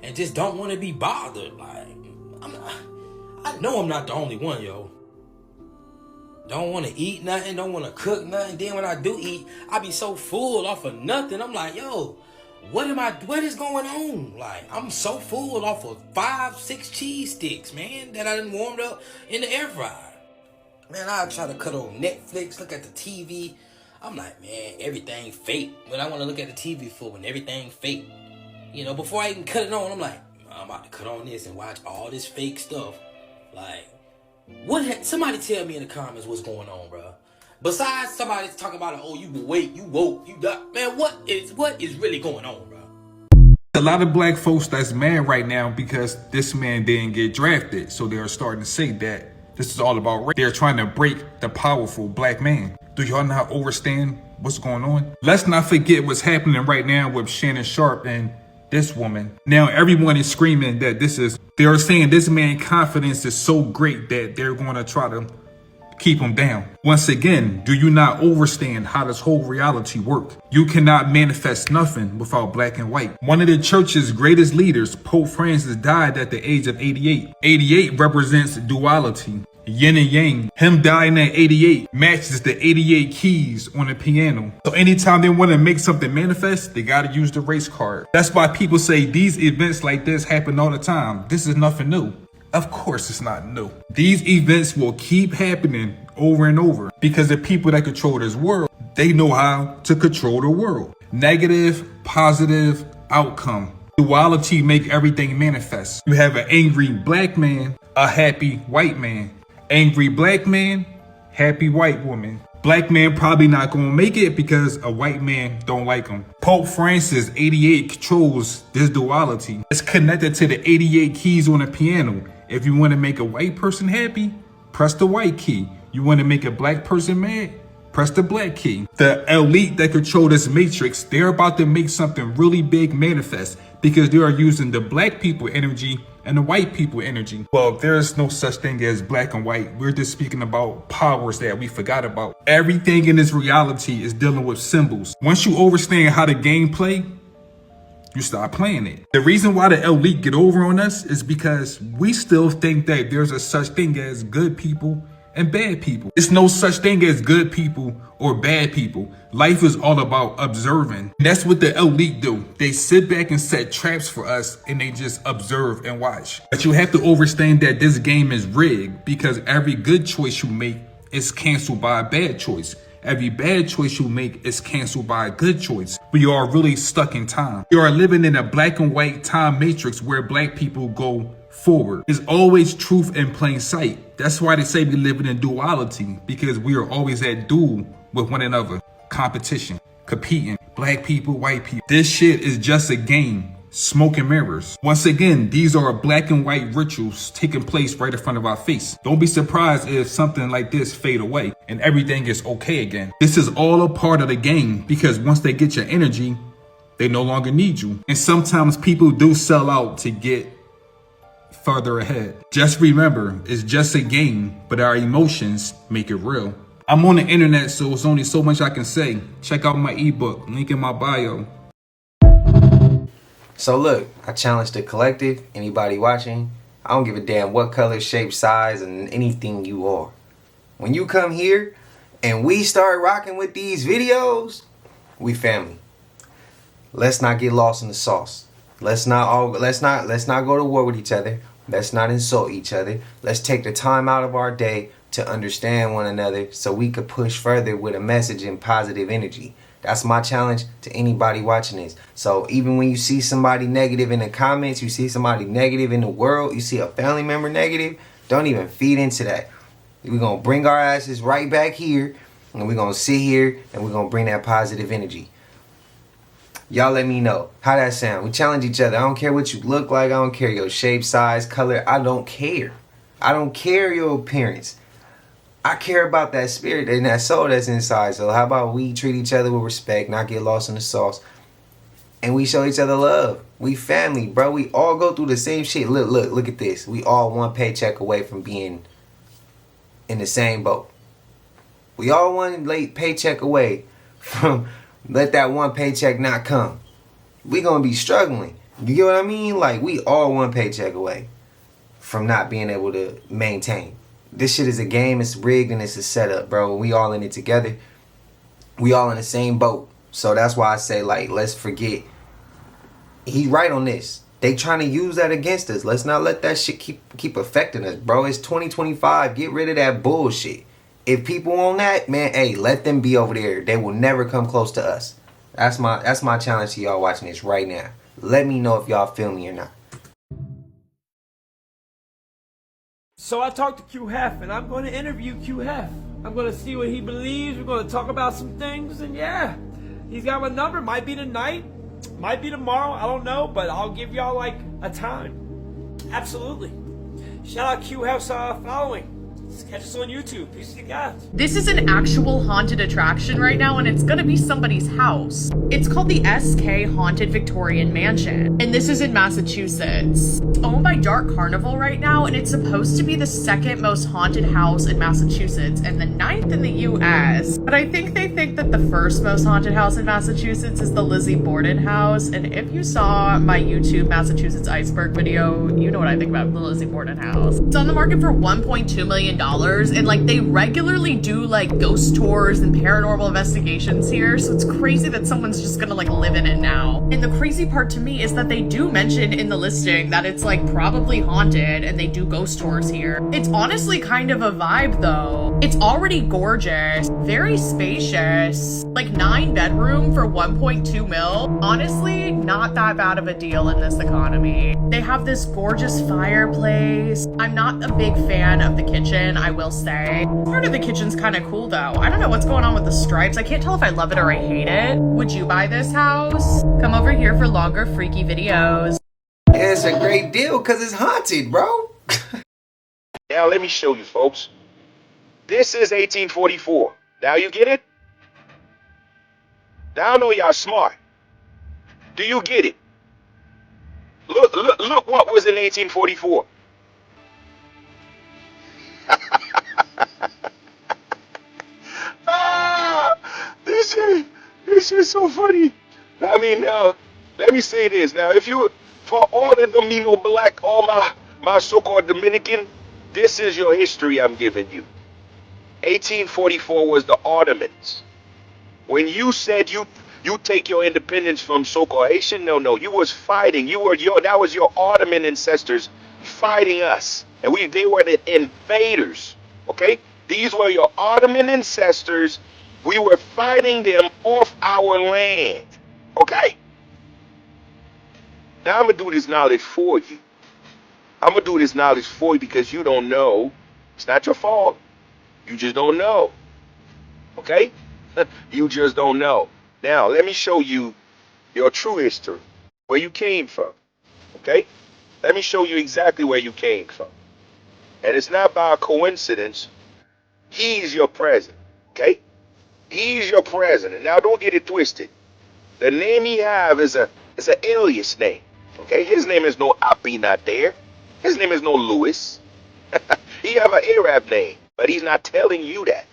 and just don't want to be bothered. Like, I know I'm not the only one, yo. Don't want to eat nothing, don't want to cook nothing. Then when I do eat, I be so full off of nothing. I'm like, yo, what is going on? Like, I'm so full off of 5-6 cheese sticks, man, that I done warmed up in the air fryer. Man, I try to cut on Netflix, look at the TV. I'm like, man, everything fake. When I want to look at the TV for when everything fake. Before I even cut it on, I'm like, I'm about to cut on this and watch all this fake stuff. Like, somebody tell me in the comments what's going on, bro. Besides somebody talking about, oh, you awake, you woke, you got, man, what is really going on, bro? A lot of black folks that's mad right now because this man didn't get drafted. So they're starting to say that this is all about race. They're trying to break the powerful black man. Do y'all not understand what's going on? Let's not forget what's happening right now with Shannon Sharp and this woman. Now everyone is screaming that they're saying this man's confidence is so great that they're going to try to keep him down. Once again, do you not understand how this whole reality works? You cannot manifest nothing without black and white. One of the church's greatest leaders, Pope Francis, died at the age of 88. 88 represents duality, yin and yang. Him dying at 88 matches the 88 keys on the piano. So anytime they want to make something manifest, they got to use the race card. That's why people say these events like this happen all the time. This is nothing new. Of course it's not new. These events will keep happening over and over because the people that control this world, they know how to control the world. Negative, positive outcome. Duality make everything manifest. You have an angry black man, a happy white man. Angry black man, happy white woman. Black man probably not gonna make it because a white man don't like him. Pope Francis 88 controls this duality. It's connected to the 88 keys on the piano. If you want to make a white person happy, press the white key. You want to make a black person mad, press the black key. The elite that control this matrix, they're about to make something really big manifest because they are using the black people energy and the white people energy. Well, there's no such thing as black and white. We're just speaking about powers that we forgot about. Everything in this reality is dealing with symbols. Once you understand how the game play, you start playing it. The reason why the elite get over on us is because we still think that there's a such thing as good people and bad people. There's no such thing as good people or bad people. Life is all about observing. That's what the elite do. They sit back and set traps for us and they just observe and watch. But you have to understand that this game is rigged because every good choice you make is canceled by a bad choice. Every bad choice you make is canceled by a good choice. We are really stuck in time. We are living in a black and white time matrix where black people go forward. There's always truth in plain sight. That's why they say we live in duality, because we are always at duel with one another. Competition, competing, black people, white people. This shit is just a game. Smoke and mirrors. Once again, these are black and white rituals taking place right in front of our face. Don't be surprised if something like this fade away and everything is okay again. This is all a part of the game because once they get your energy, they no longer need you. And sometimes people do sell out to get further ahead. Just remember, it's just a game, but our emotions make it real. I'm on the internet, so it's only so much I can say. Check out my ebook, link in my bio. So look, I challenge the collective, anybody watching, I don't give a damn what color, shape, size, and anything you are. When you come here and we start rocking with these videos, we family. Let's not get lost in the sauce. Let's not go to war with each other. Let's not insult each other. Let's take the time out of our day to understand one another so we could push further with a message and positive energy. That's my challenge to anybody watching this. So even when you see somebody negative in the comments, you see somebody negative in the world, you see a family member negative, don't even feed into that. We're going to bring our asses right back here, and we're going to sit here, and we're going to bring that positive energy. Y'all let me know how that sound. We challenge each other. I don't care what you look like. I don't care your shape, size, color. I don't care. I don't care your appearance. I care about that spirit and that soul that's inside. So how about we treat each other with respect, not get lost in the sauce, and we show each other love. We family, bro. We all go through the same shit. Look at this. We all one paycheck away from being in the same boat. We all one late paycheck away from let that one paycheck not come. We gonna be struggling. You get what I mean? Like, we all one paycheck away from not being able to maintain. This shit is a game, it's rigged, and it's a setup, bro. We all in it together. We all in the same boat. So that's why I say, like, let's forget. He right on this. They trying to use that against us. Let's not let that shit keep affecting us, bro. It's 2025. Get rid of that bullshit. If people on that, man, hey, let them be over there. They will never come close to us. That's my challenge to y'all watching this right now. Let me know if y'all feel me or not. So I talked to Iamqueheff, and I'm going to interview Iamqueheff. I'm going to see what he believes. We're going to talk about some things, and yeah, he's got my number. Might be tonight, might be tomorrow. I don't know, but I'll give y'all like a time. Absolutely. Shout out Iamqueheff's following. Catch us on YouTube. Peace to God. This is an actual haunted attraction right now, and it's gonna be somebody's house. It's called the SK Haunted Victorian Mansion, and this is in Massachusetts. It's owned by Dark Carnival right now, and it's supposed to be the second most haunted house in Massachusetts and the 9th in the US. But I think they think that the first most haunted house in Massachusetts is the Lizzie Borden house, and if you saw my YouTube Massachusetts iceberg video, you know what I think about the Lizzie Borden house. It's on the market for $1.2 million. and like they regularly do like ghost tours and paranormal investigations here, so it's crazy that someone's just gonna like live in it now. And the crazy part to me is that they do mention in the listing that it's like probably haunted and they do ghost tours here. It's honestly kind of a vibe though. It's already gorgeous, very spacious, like 9-bedroom for 1.2 mil. Honestly, not that bad of a deal in this economy. They have this gorgeous fireplace. I'm not a big fan of the kitchen, I will say. Part of the kitchen's kind of cool though. I don't know what's going on with the stripes. I can't tell if I love it or I hate it. Would you buy this house? Come over here for longer freaky videos. It's a great deal because it's haunted, bro. Now let me show you, folks. This is 1844. Now you get it? Now I know y'all smart. Do you get it? Look what was in 1844. This is so funny. I mean, let me say this. Now, if you, for all the Domino Black, all my so-called Dominican, this is your history I'm giving you. 1844 was the Ottomans. When you said you take your independence from so-called Haitian, no, you was fighting. That was your Ottoman ancestors fighting us, and they were the invaders. Okay, these were your Ottoman ancestors. We were fighting them off our land. Okay. Now I'm gonna do this knowledge for you. I'm gonna do this knowledge for you because you don't know. It's not your fault. You just don't know. Okay? You just don't know. Now, let me show you your true history, where you came from. Okay? Let me show you exactly where you came from. And it's not by a coincidence. He's your president. Okay? He's your president. Now, don't get it twisted. The name he have is an alias name. Okay? His name is no Abinader. His name is no Louis. He have an Arab name, but he's not telling you that.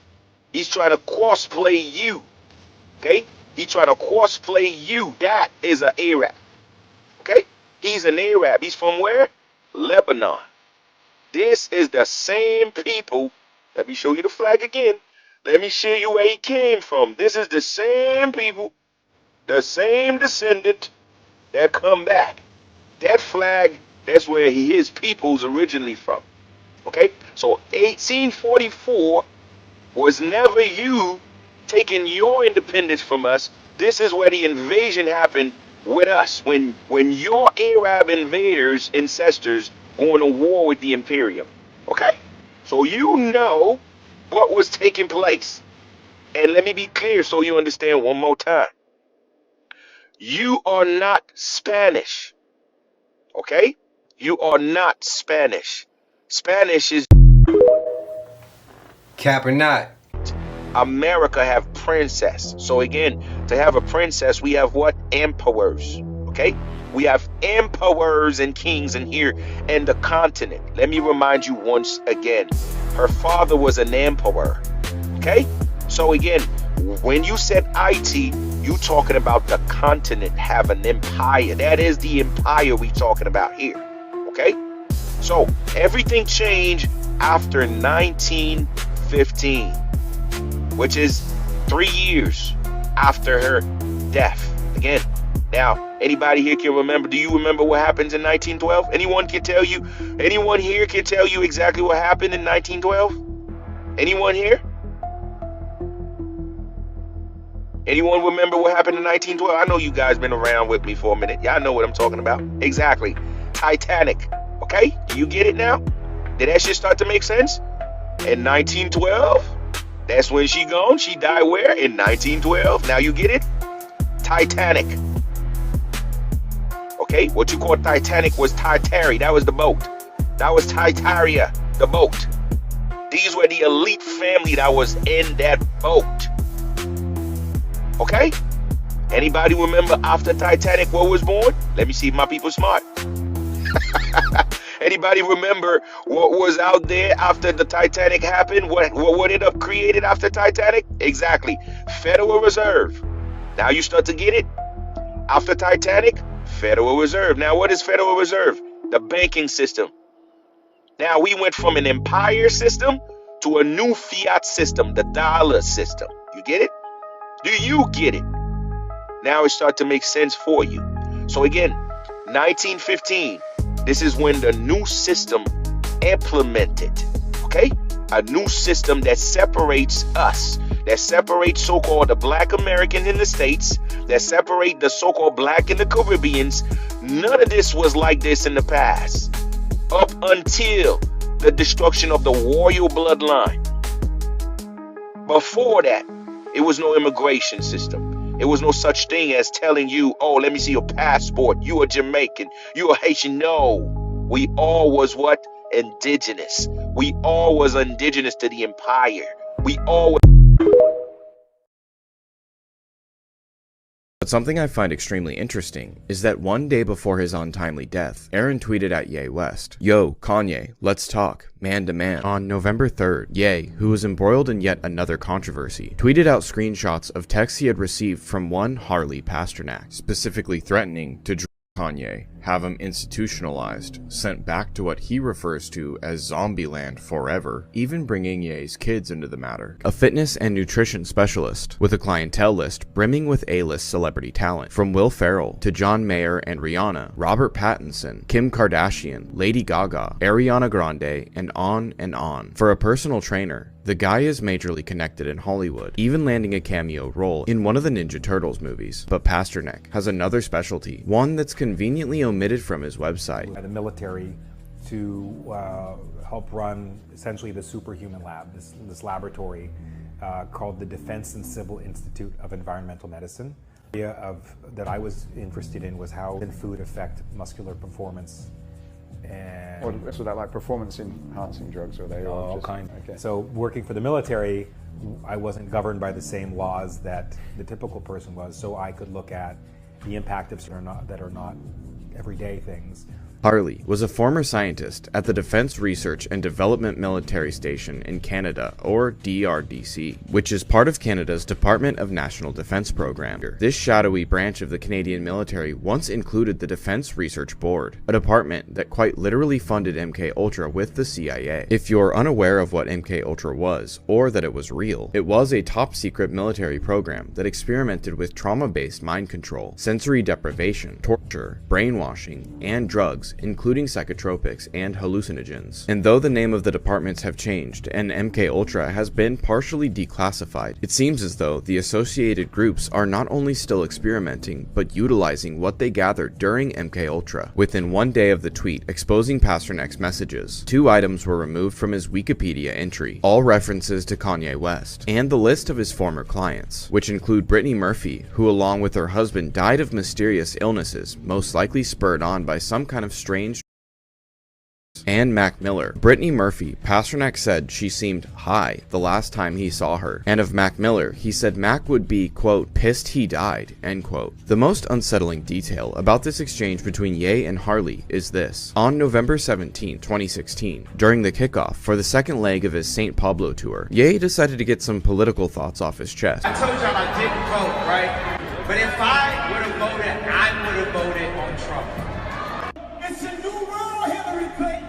He's trying to cosplay you. Okay? He's trying to cosplay you. That is an Arab. Okay? He's an Arab. He's from where? Lebanon. This is the same people. Let me show you the flag again. Let me show you where he came from. This is the same people, the same descendant that come back. That flag, that's where his people's originally from. Okay? So 1844 was never you taking your independence from us. This is where the invasion happened with us. When your Arab invaders, ancestors, going to war with the Imperium. Okay? So you know what was taking place. And let me be clear so you understand one more time. You are not Spanish. Okay? You are not Spanish. Spanish is Cap or not. America have princess. So again, to have a princess, we have what? Emperors. Okay? We have emperors and kings in here and the continent. Let me remind you once again. Her father was an emperor. Okay? So again, when you said IT, you talking about the continent have an empire. That is the empire we talking about here. Okay? So everything changed after 1915, which is 3 years after her death. Again, now, anybody here can remember, do you remember what happened in 1912? Anyone can tell you, anyone here can tell you exactly what happened in 1912? Anyone here? Anyone remember what happened in 1912? I know you guys been around with me for a minute. Y'all know what I'm talking about. Exactly. Titanic. Okay? Do you get it now? Did that shit start to make sense? In 1912? That's when she gone. She died where? In 1912. Now you get it? Titanic. Okay? What you call Titanic was Titari. That was the boat. That was Titaria, the boat. These were the elite family that was in that boat. Okay? Anybody remember after Titanic what was born? Let me see if my people smart. Anybody remember what was out there after the Titanic happened? What ended up created after Titanic? Exactly. Federal Reserve. Now you start to get it? After Titanic, Federal Reserve. Now what is Federal Reserve? The banking system. Now we went from an empire system to a new fiat system, the dollar system. You get it? Do you get it? Now it starts to make sense for you. So again, 1915, this is when the new system implemented, okay? A new system that separates us, that separates so-called the black American in the States, that separate the so-called black in the Caribbeans. None of this was like this in the past, up until the destruction of the royal bloodline. Before that, it was no immigration system. It was no such thing as telling you, oh, let me see your passport. You are Jamaican. You are Haitian. No. We all was what? Indigenous. We all was indigenous to the empire. We all. But something I find extremely interesting is that one day before his untimely death, Aaron tweeted at Ye West, "Yo, Kanye, let's talk, man to man." On November 3rd, Ye, who was embroiled in yet another controversy, tweeted out screenshots of texts he had received from one Harley Pasternak, specifically threatening to drill Kanye, have him institutionalized, sent back to what he refers to as Zombieland forever, even bringing Ye's kids into the matter. A fitness and nutrition specialist with a clientele list brimming with A-list celebrity talent, from Will Ferrell to John Mayer and Rihanna, Robert Pattinson, Kim Kardashian, Lady Gaga, Ariana Grande, and on and on. For a personal trainer, the guy is majorly connected in Hollywood, even landing a cameo role in one of the Ninja Turtles movies. But Pasternak has another specialty, one that's conveniently omitted from his website. The military to help run essentially the superhuman lab, this laboratory called the Defense and Civil Institute of Environmental Medicine. The idea that I was interested in was how can food affect muscular performance. And so that like performance enhancing drugs, or they all kind. Okay. So working for the military, I wasn't governed by the same laws that the typical person was, so I could look at the impact of that are not everyday things. Harley was a former scientist at the Defense Research and Development Military Station in Canada, or DRDC, which is part of Canada's Department of National Defence Program. This shadowy branch of the Canadian military once included the Defense Research Board, a department that quite literally funded MKUltra with the CIA. If you're unaware of what MKUltra was, or that it was real, it was a top-secret military program that experimented with trauma-based mind control, sensory deprivation, torture, brainwashing, and drugs, including psychotropics and hallucinogens. And though the name of the departments have changed and MKUltra has been partially declassified, it seems as though the associated groups are not only still experimenting, but utilizing what they gathered during MKUltra. Within one day of the tweet exposing Pasternak's messages, 2 items were removed from his Wikipedia entry, all references to Kanye West, and the list of his former clients, which include Brittany Murphy, who along with her husband died of mysterious illnesses, most likely spurred on by some kind of strange, and Mac Miller. Brittany Murphy, Pasternak said she seemed high the last time he saw her, and of Mac Miller, he said Mac would be, quote, pissed he died, end quote. The most unsettling detail about this exchange between Ye and Harley is this. On November 17, 2016, during the kickoff for the second leg of his St. Pablo tour, Ye decided to get some political thoughts off his chest. I told y'all I didn't vote, right? But if I would have voted, I would have voted on Trump. It's a new world, Hillary Clinton.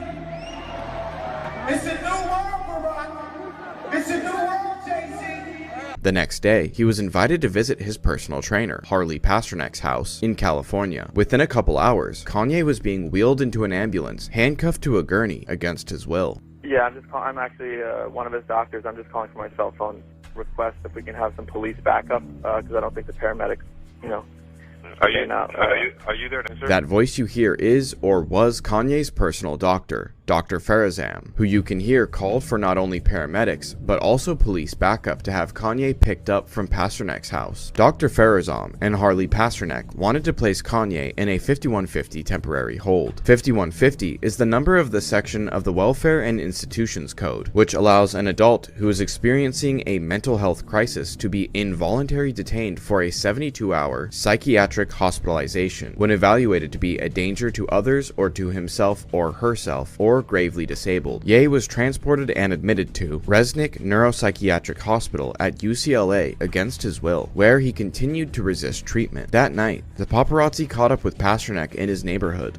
It's a new world, Barack. It's a new world, Jay-Z. The next day, he was invited to visit his personal trainer, Harley Pasternak's house in California. Within a couple hours, Kanye was being wheeled into an ambulance, handcuffed to a gurney against his will. Yeah, I'm actually one of his doctors. I'm just calling for my cell phone request if we can have some police backup, because I don't think the paramedics, Are you there to answer? That voice you hear is or was Kanye's personal doctor, Dr. Farazam, who you can hear called for not only paramedics, but also police backup to have Kanye picked up from Pasternak's house. Dr. Farazam and Harley Pasternak wanted to place Kanye in a 5150 temporary hold. 5150 is the number of the section of the Welfare and Institutions Code, which allows an adult who is experiencing a mental health crisis to be involuntarily detained for a 72-hour psychiatric hospitalization when evaluated to be a danger to others or to himself or herself, or gravely disabled. Ye was transported and admitted to Resnick Neuropsychiatric Hospital at UCLA against his will, where he continued to resist treatment. That night, the paparazzi caught up with Pasternak in his neighborhood.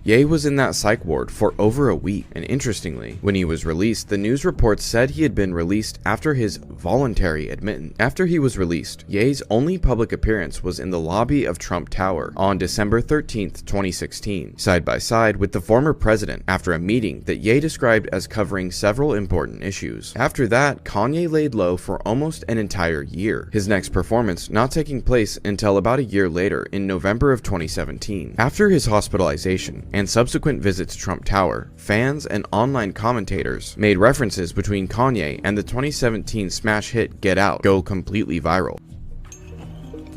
Ye was in that psych ward for over a week, and interestingly, when he was released, the news reports said he had been released after his voluntary admittance. After he was released, Ye's only public appearance was in the lobby of Trump Tower on December 13th, 2016, side by side with the former president after a meeting that Ye described as covering several important issues. After that, Kanye laid low for almost an entire year, his next performance not taking place until about a year later in November of 2017. After his hospitalization and subsequent visit to Trump Tower, fans and online commentators made references between Kanye and the 2017 smash hit Get Out go completely viral.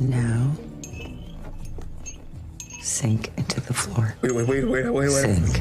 Now, sink into the floor. Wait. Sink.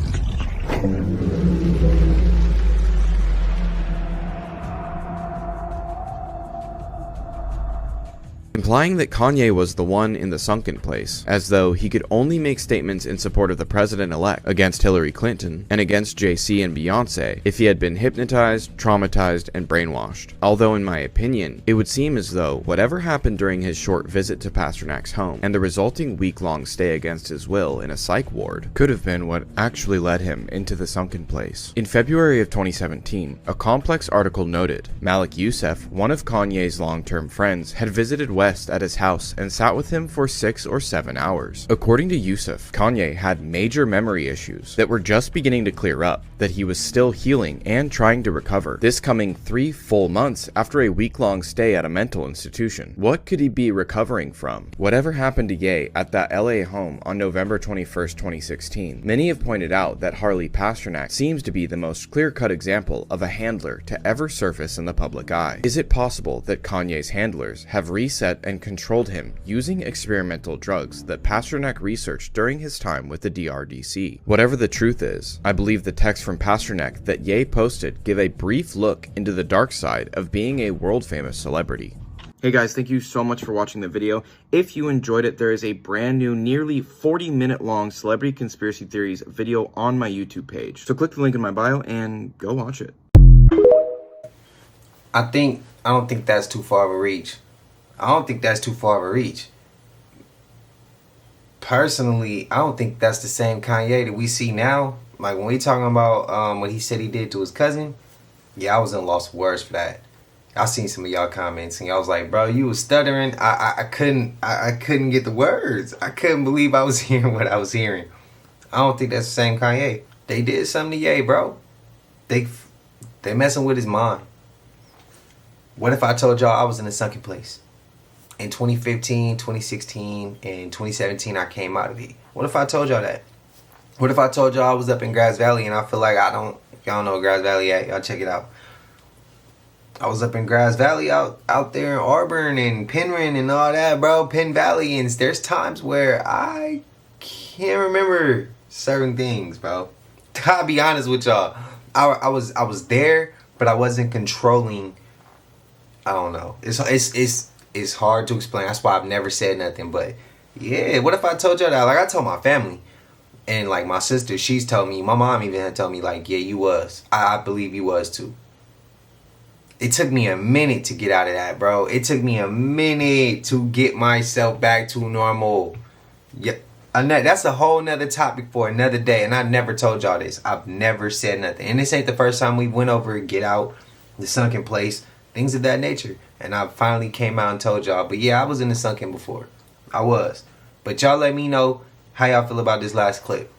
Implying that Kanye was the one in the sunken place, as though he could only make statements in support of the president-elect, against Hillary Clinton, and against Jay-Z and Beyonce if he had been hypnotized, traumatized, and brainwashed. Although in my opinion, it would seem as though whatever happened during his short visit to Pasternak's home, and the resulting week-long stay against his will in a psych ward, could have been what actually led him into the sunken place. In February of 2017, a complex article noted Malik Youssef, one of Kanye's long-term friends, had visited West at his house and sat with him for 6 or 7 hours. According to Youssef, Kanye had major memory issues that were just beginning to clear up, that he was still healing and trying to recover, this coming 3 full months after a week-long stay at a mental institution. What could he be recovering from? Whatever happened to Ye at that LA home on November 21st, 2016, many have pointed out that Harley Pasternak seems to be the most clear-cut example of a handler to ever surface in the public eye. Is it possible that Kanye's handlers have reset and controlled him using experimental drugs that Pasternak researched during his time with the DRDC? Whatever the truth is, I believe the text from Pasternak that Ye posted give a brief look into the dark side of being a world-famous celebrity. Hey guys, thank you so much for watching the video. If you enjoyed it, there is a brand new, nearly 40-minute long Celebrity Conspiracy Theories video on my YouTube page. So click the link in my bio and go watch it. I don't think that's too far of a reach. Personally, I don't think that's the same Kanye that we see now. Like when we talking about what he said he did to his cousin, yeah, I was in lost for words for that. I seen some of y'all comments and y'all was like, bro, you was stuttering. I couldn't get the words. I couldn't believe I was hearing what I was hearing. I don't think that's the same Kanye. They did something to Ye, bro. They messing with his mind. What if I told y'all I was in a sunken place? In 2015, 2016, and 2017, I came out of it. What if I told y'all that? What if I told y'all I was up in Grass Valley and I feel like y'all don't know where Grass Valley at. Y'all check it out. I was up in Grass Valley out there in Auburn and Penryn and all that, bro. Penn Valley. And there's times where I can't remember certain things, bro. I'll be honest with y'all. I was there, but I wasn't controlling. I don't know. It's hard to explain. That's why I've never said nothing. But yeah, what if I told y'all that? Like I told my family. And like my sister, she's told me, my mom even had told me like, yeah, you was. I believe you was too. It took me a minute to get out of that, bro. It took me a minute to get myself back to normal. Yeah, that's a whole nother topic for another day. And I never told y'all this. I've never said nothing. And this ain't the first time we went over Get Out, the sunken place, things of that nature. And I finally came out and told y'all. But yeah, I was in the sunken before. I was. But y'all let me know how y'all feel about this last clip.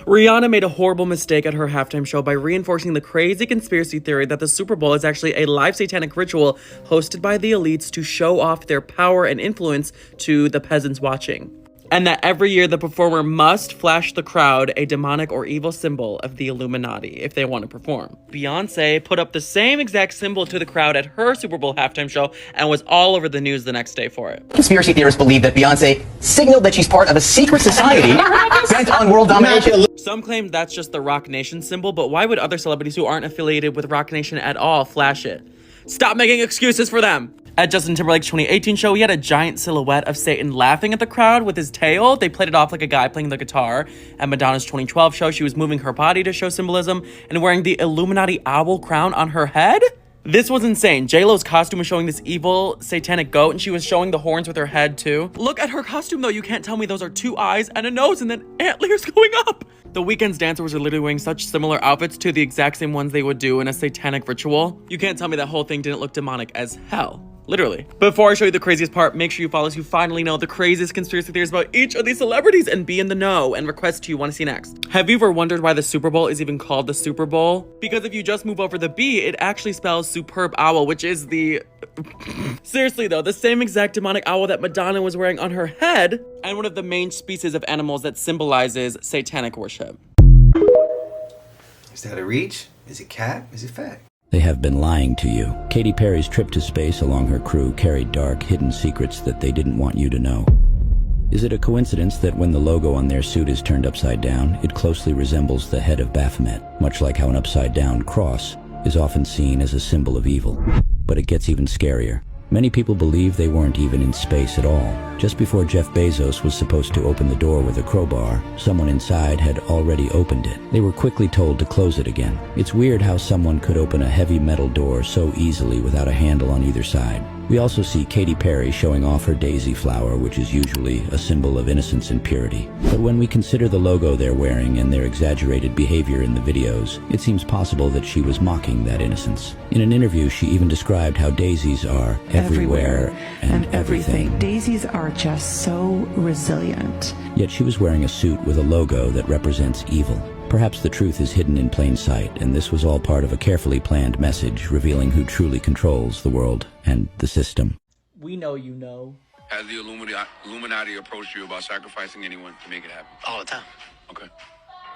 Rihanna made a horrible mistake at her halftime show by reinforcing the crazy conspiracy theory that the Super Bowl is actually a live satanic ritual hosted by the elites to show off their power and influence to the peasants watching. And that every year the performer must flash the crowd a demonic or evil symbol of the Illuminati if they want to perform. Beyonce put up the same exact symbol to the crowd at her Super Bowl halftime show and was all over the news the next day for it. Conspiracy theorists believe that Beyonce signaled that she's part of a secret society bent on world domination. Some claim that's just the Rock Nation symbol, but why would other celebrities who aren't affiliated with Rock Nation at all flash it? Stop making excuses for them! At Justin Timberlake's 2018 show, he had a giant silhouette of Satan laughing at the crowd with his tail. They played it off like a guy playing the guitar. At Madonna's 2012 show, she was moving her body to show symbolism and wearing the Illuminati owl crown on her head. This was insane. J-Lo's costume was showing this evil satanic goat, and she was showing the horns with her head too. Look at her costume though. You can't tell me those are 2 eyes and a nose and then antlers going up. The Weeknd's dancers are literally wearing such similar outfits to the exact same ones they would do in a satanic ritual. You can't tell me that whole thing didn't look demonic as hell. Literally. Before I show you the craziest part, make sure you follow so you finally know the craziest conspiracy theories about each of these celebrities and be in the know and request who you want to see next. Have you ever wondered why the Super Bowl is even called the Super Bowl? Because if you just move over the B, it actually spells superb owl, which is the... Seriously though, the same exact demonic owl that Madonna was wearing on her head, and one of the main species of animals that symbolizes satanic worship. Is that a reach? Is it cap? Is it fact? They have been lying to you. Katy Perry's trip to space along her crew carried dark, hidden secrets that they didn't want you to know. Is it a coincidence that when the logo on their suit is turned upside down, it closely resembles the head of Baphomet, much like how an upside-down cross is often seen as a symbol of evil? But it gets even scarier. Many people believe they weren't even in space at all. Just before Jeff Bezos was supposed to open the door with a crowbar, someone inside had already opened it. They were quickly told to close it again. It's weird how someone could open a heavy metal door so easily without a handle on either side. We also see Katy Perry showing off her daisy flower, which is usually a symbol of innocence and purity. But when we consider the logo they're wearing and their exaggerated behavior in the videos, it seems possible that she was mocking that innocence. In an interview, she even described how daisies are everywhere and everything. Daisies are just so resilient. Yet she was wearing a suit with a logo that represents evil. Perhaps the truth is hidden in plain sight, and this was all part of a carefully planned message revealing who truly controls the world and the system. We know you know. Has the Illuminati approached you about sacrificing anyone to make it happen? All the time. Okay.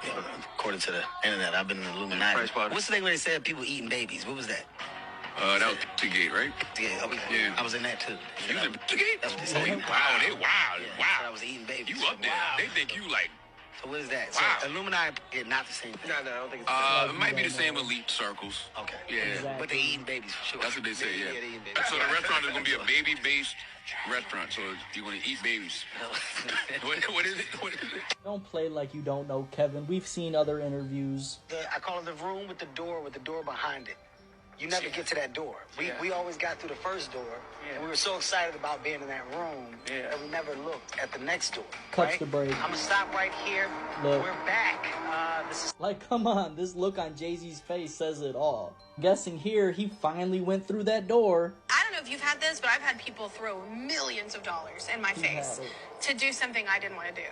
Yeah, according to the internet, I've been in the Illuminati. What's the thing where they said people eating babies? What was that? That was Pizzagate, right? Yeah, okay. Yeah. I was in that too. You was in Pizzagate? That's what they Oh, said. you wow, they wild, Yeah, wow. I was eating babies. You up there. They think you like... So what is that? Wow. So Illuminati is not the same thing. No, I don't think it might be the same elite circles. Okay. Yeah. But they eating babies for sure. That's what they say, yeah. they eating babies. So the restaurant is going to be a baby-based restaurant, so you're going to eat babies. What is it? Don't play like you don't know, Kevin. We've seen other interviews. I call it the room with the door behind it. You never get to that door. We always got through the first door, and we were so excited about being in that room that we never looked at the next door. Cuts the break. I'm gonna stop right here. Look. We're back. This is Like, come on, this look on Jay-Z's face says it all. Guessing here, he finally went through that door. I don't know if you've had this, but I've had people throw millions of dollars in my face to do something I didn't want to do.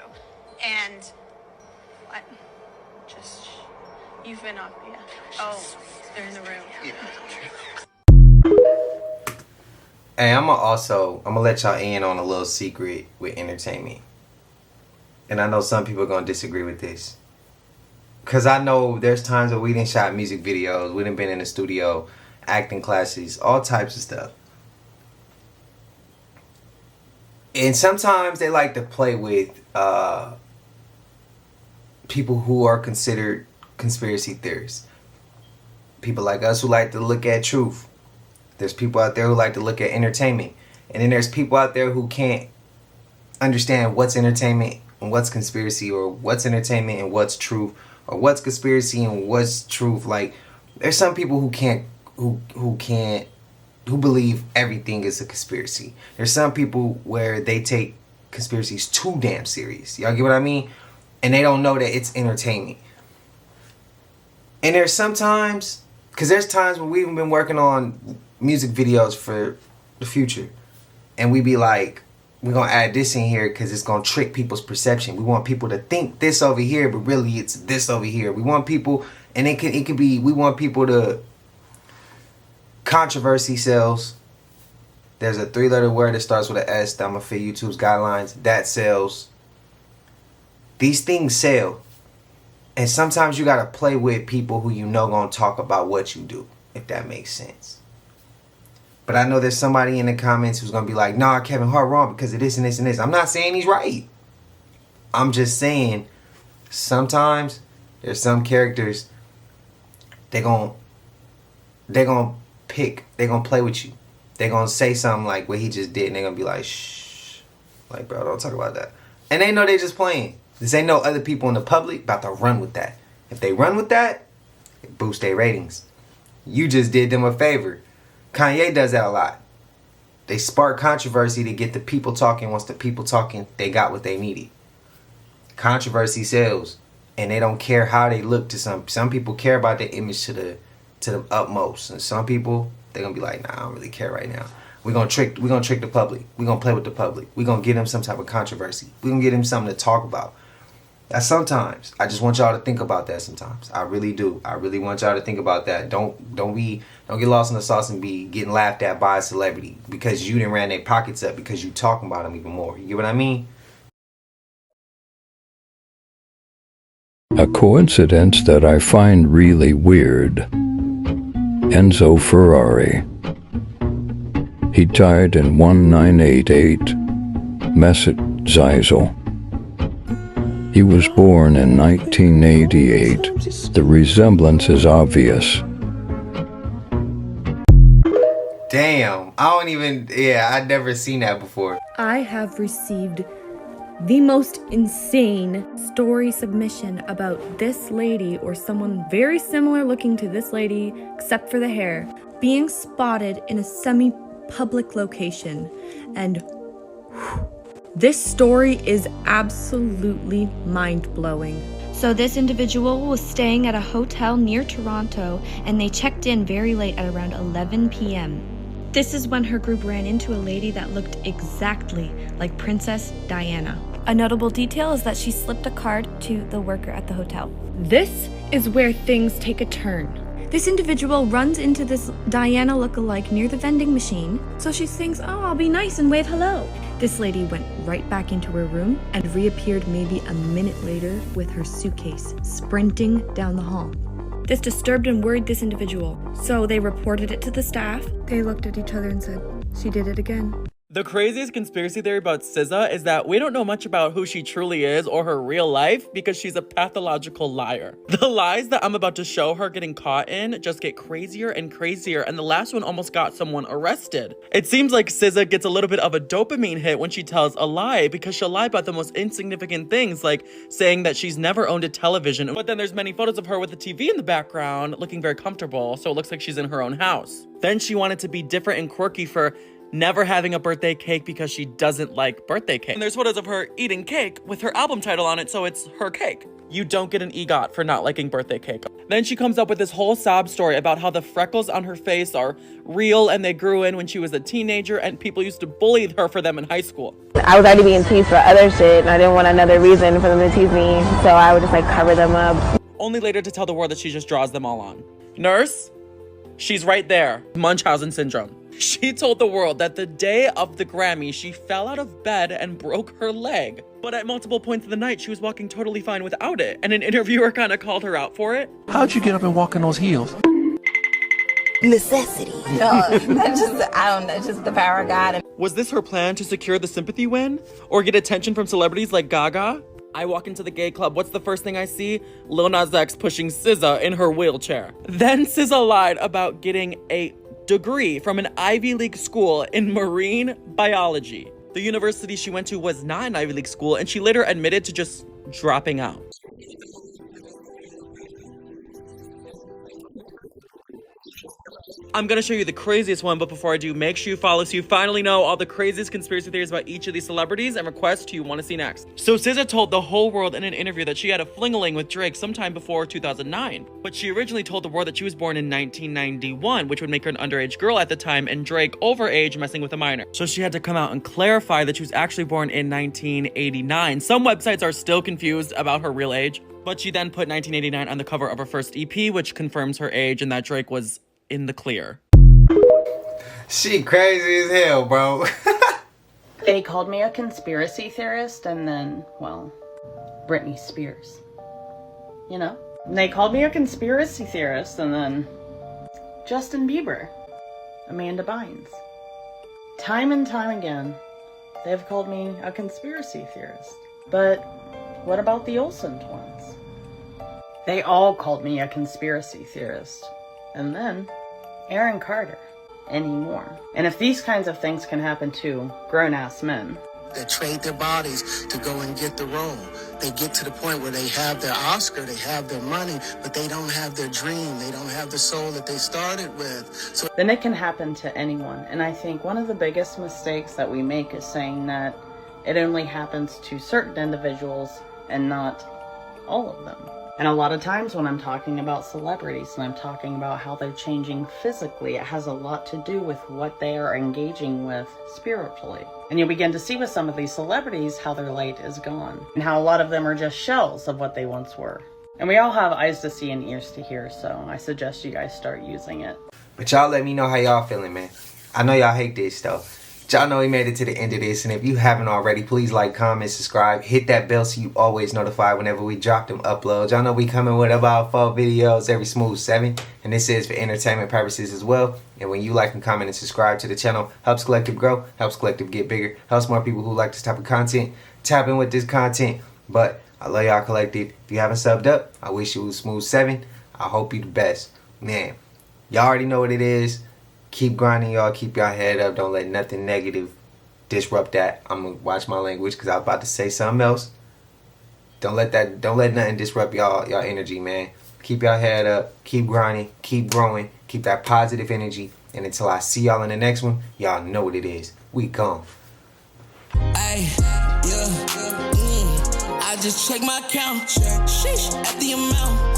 And what? Just, you've been up, yeah. Oh, they're in the room. Hey, I'm gonna let y'all in on a little secret with entertainment. And I know some people are gonna disagree with this. Cause I know there's times where we done shot music videos, we done been in the studio, acting classes, all types of stuff. And sometimes they like to play with people who are considered conspiracy theorists. People like us who like to look at truth. There's people out there who like to look at entertainment. And then there's people out there who can't understand what's entertainment and what's conspiracy, or what's entertainment and what's truth, or what's conspiracy and what's truth. Like, there's some people who believe everything is a conspiracy. There's some people where they take conspiracies too damn serious. Y'all get what I mean? And they don't know that it's entertainment. And there's sometimes, because there's times when we've been working on music videos for the future, and we be like, we're going to add this in here because it's going to trick people's perception. We want people to think this over here, but really it's this over here. We want people, and it could be, we want people to, controversy sells. There's a 3-letter word that starts with an S that I'm going to fit YouTube's guidelines. That sells. These things sell. And sometimes you got to play with people who you know going to talk about what you do, if that makes sense. But I know there's somebody in the comments who's going to be like, nah, Kevin Hart wrong because of this and this and this. I'm not saying he's right. I'm just saying sometimes there's some characters, they're going to play with you. They're going to say something like what he just did, and they're going to be like, shh. Like, bro, don't talk about that. And they know they just playing. This ain't no other people in the public about to run with that. If they run with that, it boosts their ratings. You just did them a favor. Kanye does that a lot. They spark controversy to get the people talking. Once the people talking, they got what they needed. Controversy sells, and they don't care how they look to some people care about their image to the utmost, and some people they're gonna be like, nah, I don't really care right now. We're gonna trick the public. We're gonna play with the public. We're gonna give them some type of controversy. We're gonna give them something to talk about. That's sometimes. I just want y'all to think about that sometimes. I really do. I really want y'all to think about that. Don't get lost in the sauce and be getting laughed at by a celebrity because you didn't ran their pockets up because you talking about them even more. You get what I mean? A coincidence that I find really weird. Enzo Ferrari. He died in 1988, Mesut Özil. He was born in 1988. The resemblance is obvious. Damn, I'd never seen that before. I have received the most insane story submission about this lady or someone very similar looking to this lady, except for the hair, being spotted in a semi-public location. And this story is absolutely mind-blowing. So this individual was staying at a hotel near Toronto, and they checked in very late at around 11 p.m. This is when her group ran into a lady that looked exactly like Princess Diana. A notable detail is that she slipped a card to the worker at the hotel. This is where things take a turn. This individual runs into this Diana lookalike near the vending machine, so she thinks, oh, I'll be nice and wave hello. This lady went right back into her room and reappeared maybe a minute later with her suitcase, sprinting down the hall. This disturbed and worried this individual, so they reported it to the staff. They looked at each other and said, she did it again. The craziest conspiracy theory about SZA is that we don't know much about who she truly is or her real life because she's a pathological liar. The lies that I'm about to show her getting caught in just get crazier and crazier, and the last one almost got someone arrested. It seems like SZA gets a little bit of a dopamine hit when she tells a lie because she'll lie about the most insignificant things, like saying that she's never owned a television, but then there's many photos of her with a TV in the background looking very comfortable, so it looks like she's in her own house. Then she wanted to be different and quirky for never having a birthday cake because she doesn't like birthday cake. And there's photos of her eating cake with her album title on it, so it's her cake. You don't get an EGOT for not liking birthday cake. Then she comes up with this whole sob story about how the freckles on her face are real and they grew in when she was a teenager and people used to bully her for them in high school. I was already being teased for other shit and I didn't want another reason for them to tease me, so I would just like cover them up. Only later to tell the world that she just draws them all on. Nurse? She's right there. Munchausen syndrome. She told the world that the day of the Grammy, she fell out of bed and broke her leg. But at multiple points in the night, she was walking totally fine without it. And an interviewer kind of called her out for it. How'd you get up and walk in those heels? Necessity. I don't know, just the power of God. Was this her plan to secure the sympathy win? Or get attention from celebrities like Gaga? I walk into the gay club, what's the first thing I see? Lil Nas X pushing SZA in her wheelchair. Then SZA lied about getting a degree from an Ivy League school in marine biology. The university she went to was not an Ivy League school, and she later admitted to just dropping out. I'm gonna show you the craziest one, but before I do, make sure you follow so you finally know all the craziest conspiracy theories about each of these celebrities and request who you want to see next. So SZA told the whole world in an interview that she had a fling-a-ling with Drake sometime before 2009. But she originally told the world that she was born in 1991, which would make her an underage girl at the time, and Drake overage messing with a minor. So she had to come out and clarify that she was actually born in 1989. Some websites are still confused about her real age, but she then put 1989 on the cover of her first EP, which confirms her age and that Drake was in the clear. She crazy as hell, bro. They called me a conspiracy theorist, and then, well, Britney Spears. You know? They called me a conspiracy theorist, and then Justin Bieber, Amanda Bynes. Time and time again, they've called me a conspiracy theorist. But what about the Olsen twins? They all called me a conspiracy theorist. And then Aaron Carter anymore. And if these kinds of things can happen to grown-ass men, that trade their bodies to go and get the role. They get to the point where they have their Oscar, they have their money, but they don't have their dream. They don't have the soul that they started with. So then it can happen to anyone. And I think one of the biggest mistakes that we make is saying that it only happens to certain individuals and not all of them. And a lot of times when I'm talking about celebrities and I'm talking about how they're changing physically, it has a lot to do with what they are engaging with spiritually. And you'll begin to see with some of these celebrities how their light is gone and how a lot of them are just shells of what they once were. And we all have eyes to see and ears to hear, so I suggest you guys start using it. But y'all let me know how y'all feeling, man. I know y'all hate this though. Y'all know we made it to the end of this, and if you haven't already, please like, comment, subscribe, hit that bell so you always notified whenever we drop them uploads. Y'all know we coming with about 4 videos every smooth 7, and this is for entertainment purposes as well. And when you like and comment and subscribe to the channel, helps Collective grow, helps Collective get bigger, helps more people who like this type of content tap in with this content. But I love y'all, Collective. If you haven't subbed up, I wish you was smooth 7. I hope you the best. Man, y'all already know what it is. Keep grinding, y'all. Keep y'all head up. Don't let nothing negative disrupt that. I'm gonna watch my language because I was about to say something else. Don't let nothing disrupt y'all energy, man. Keep y'all head up. Keep grinding. Keep growing. Keep that positive energy. And until I see y'all in the next one, y'all know what it is. We gone. Ay, yeah, I just check my count. Sheesh, at the amount.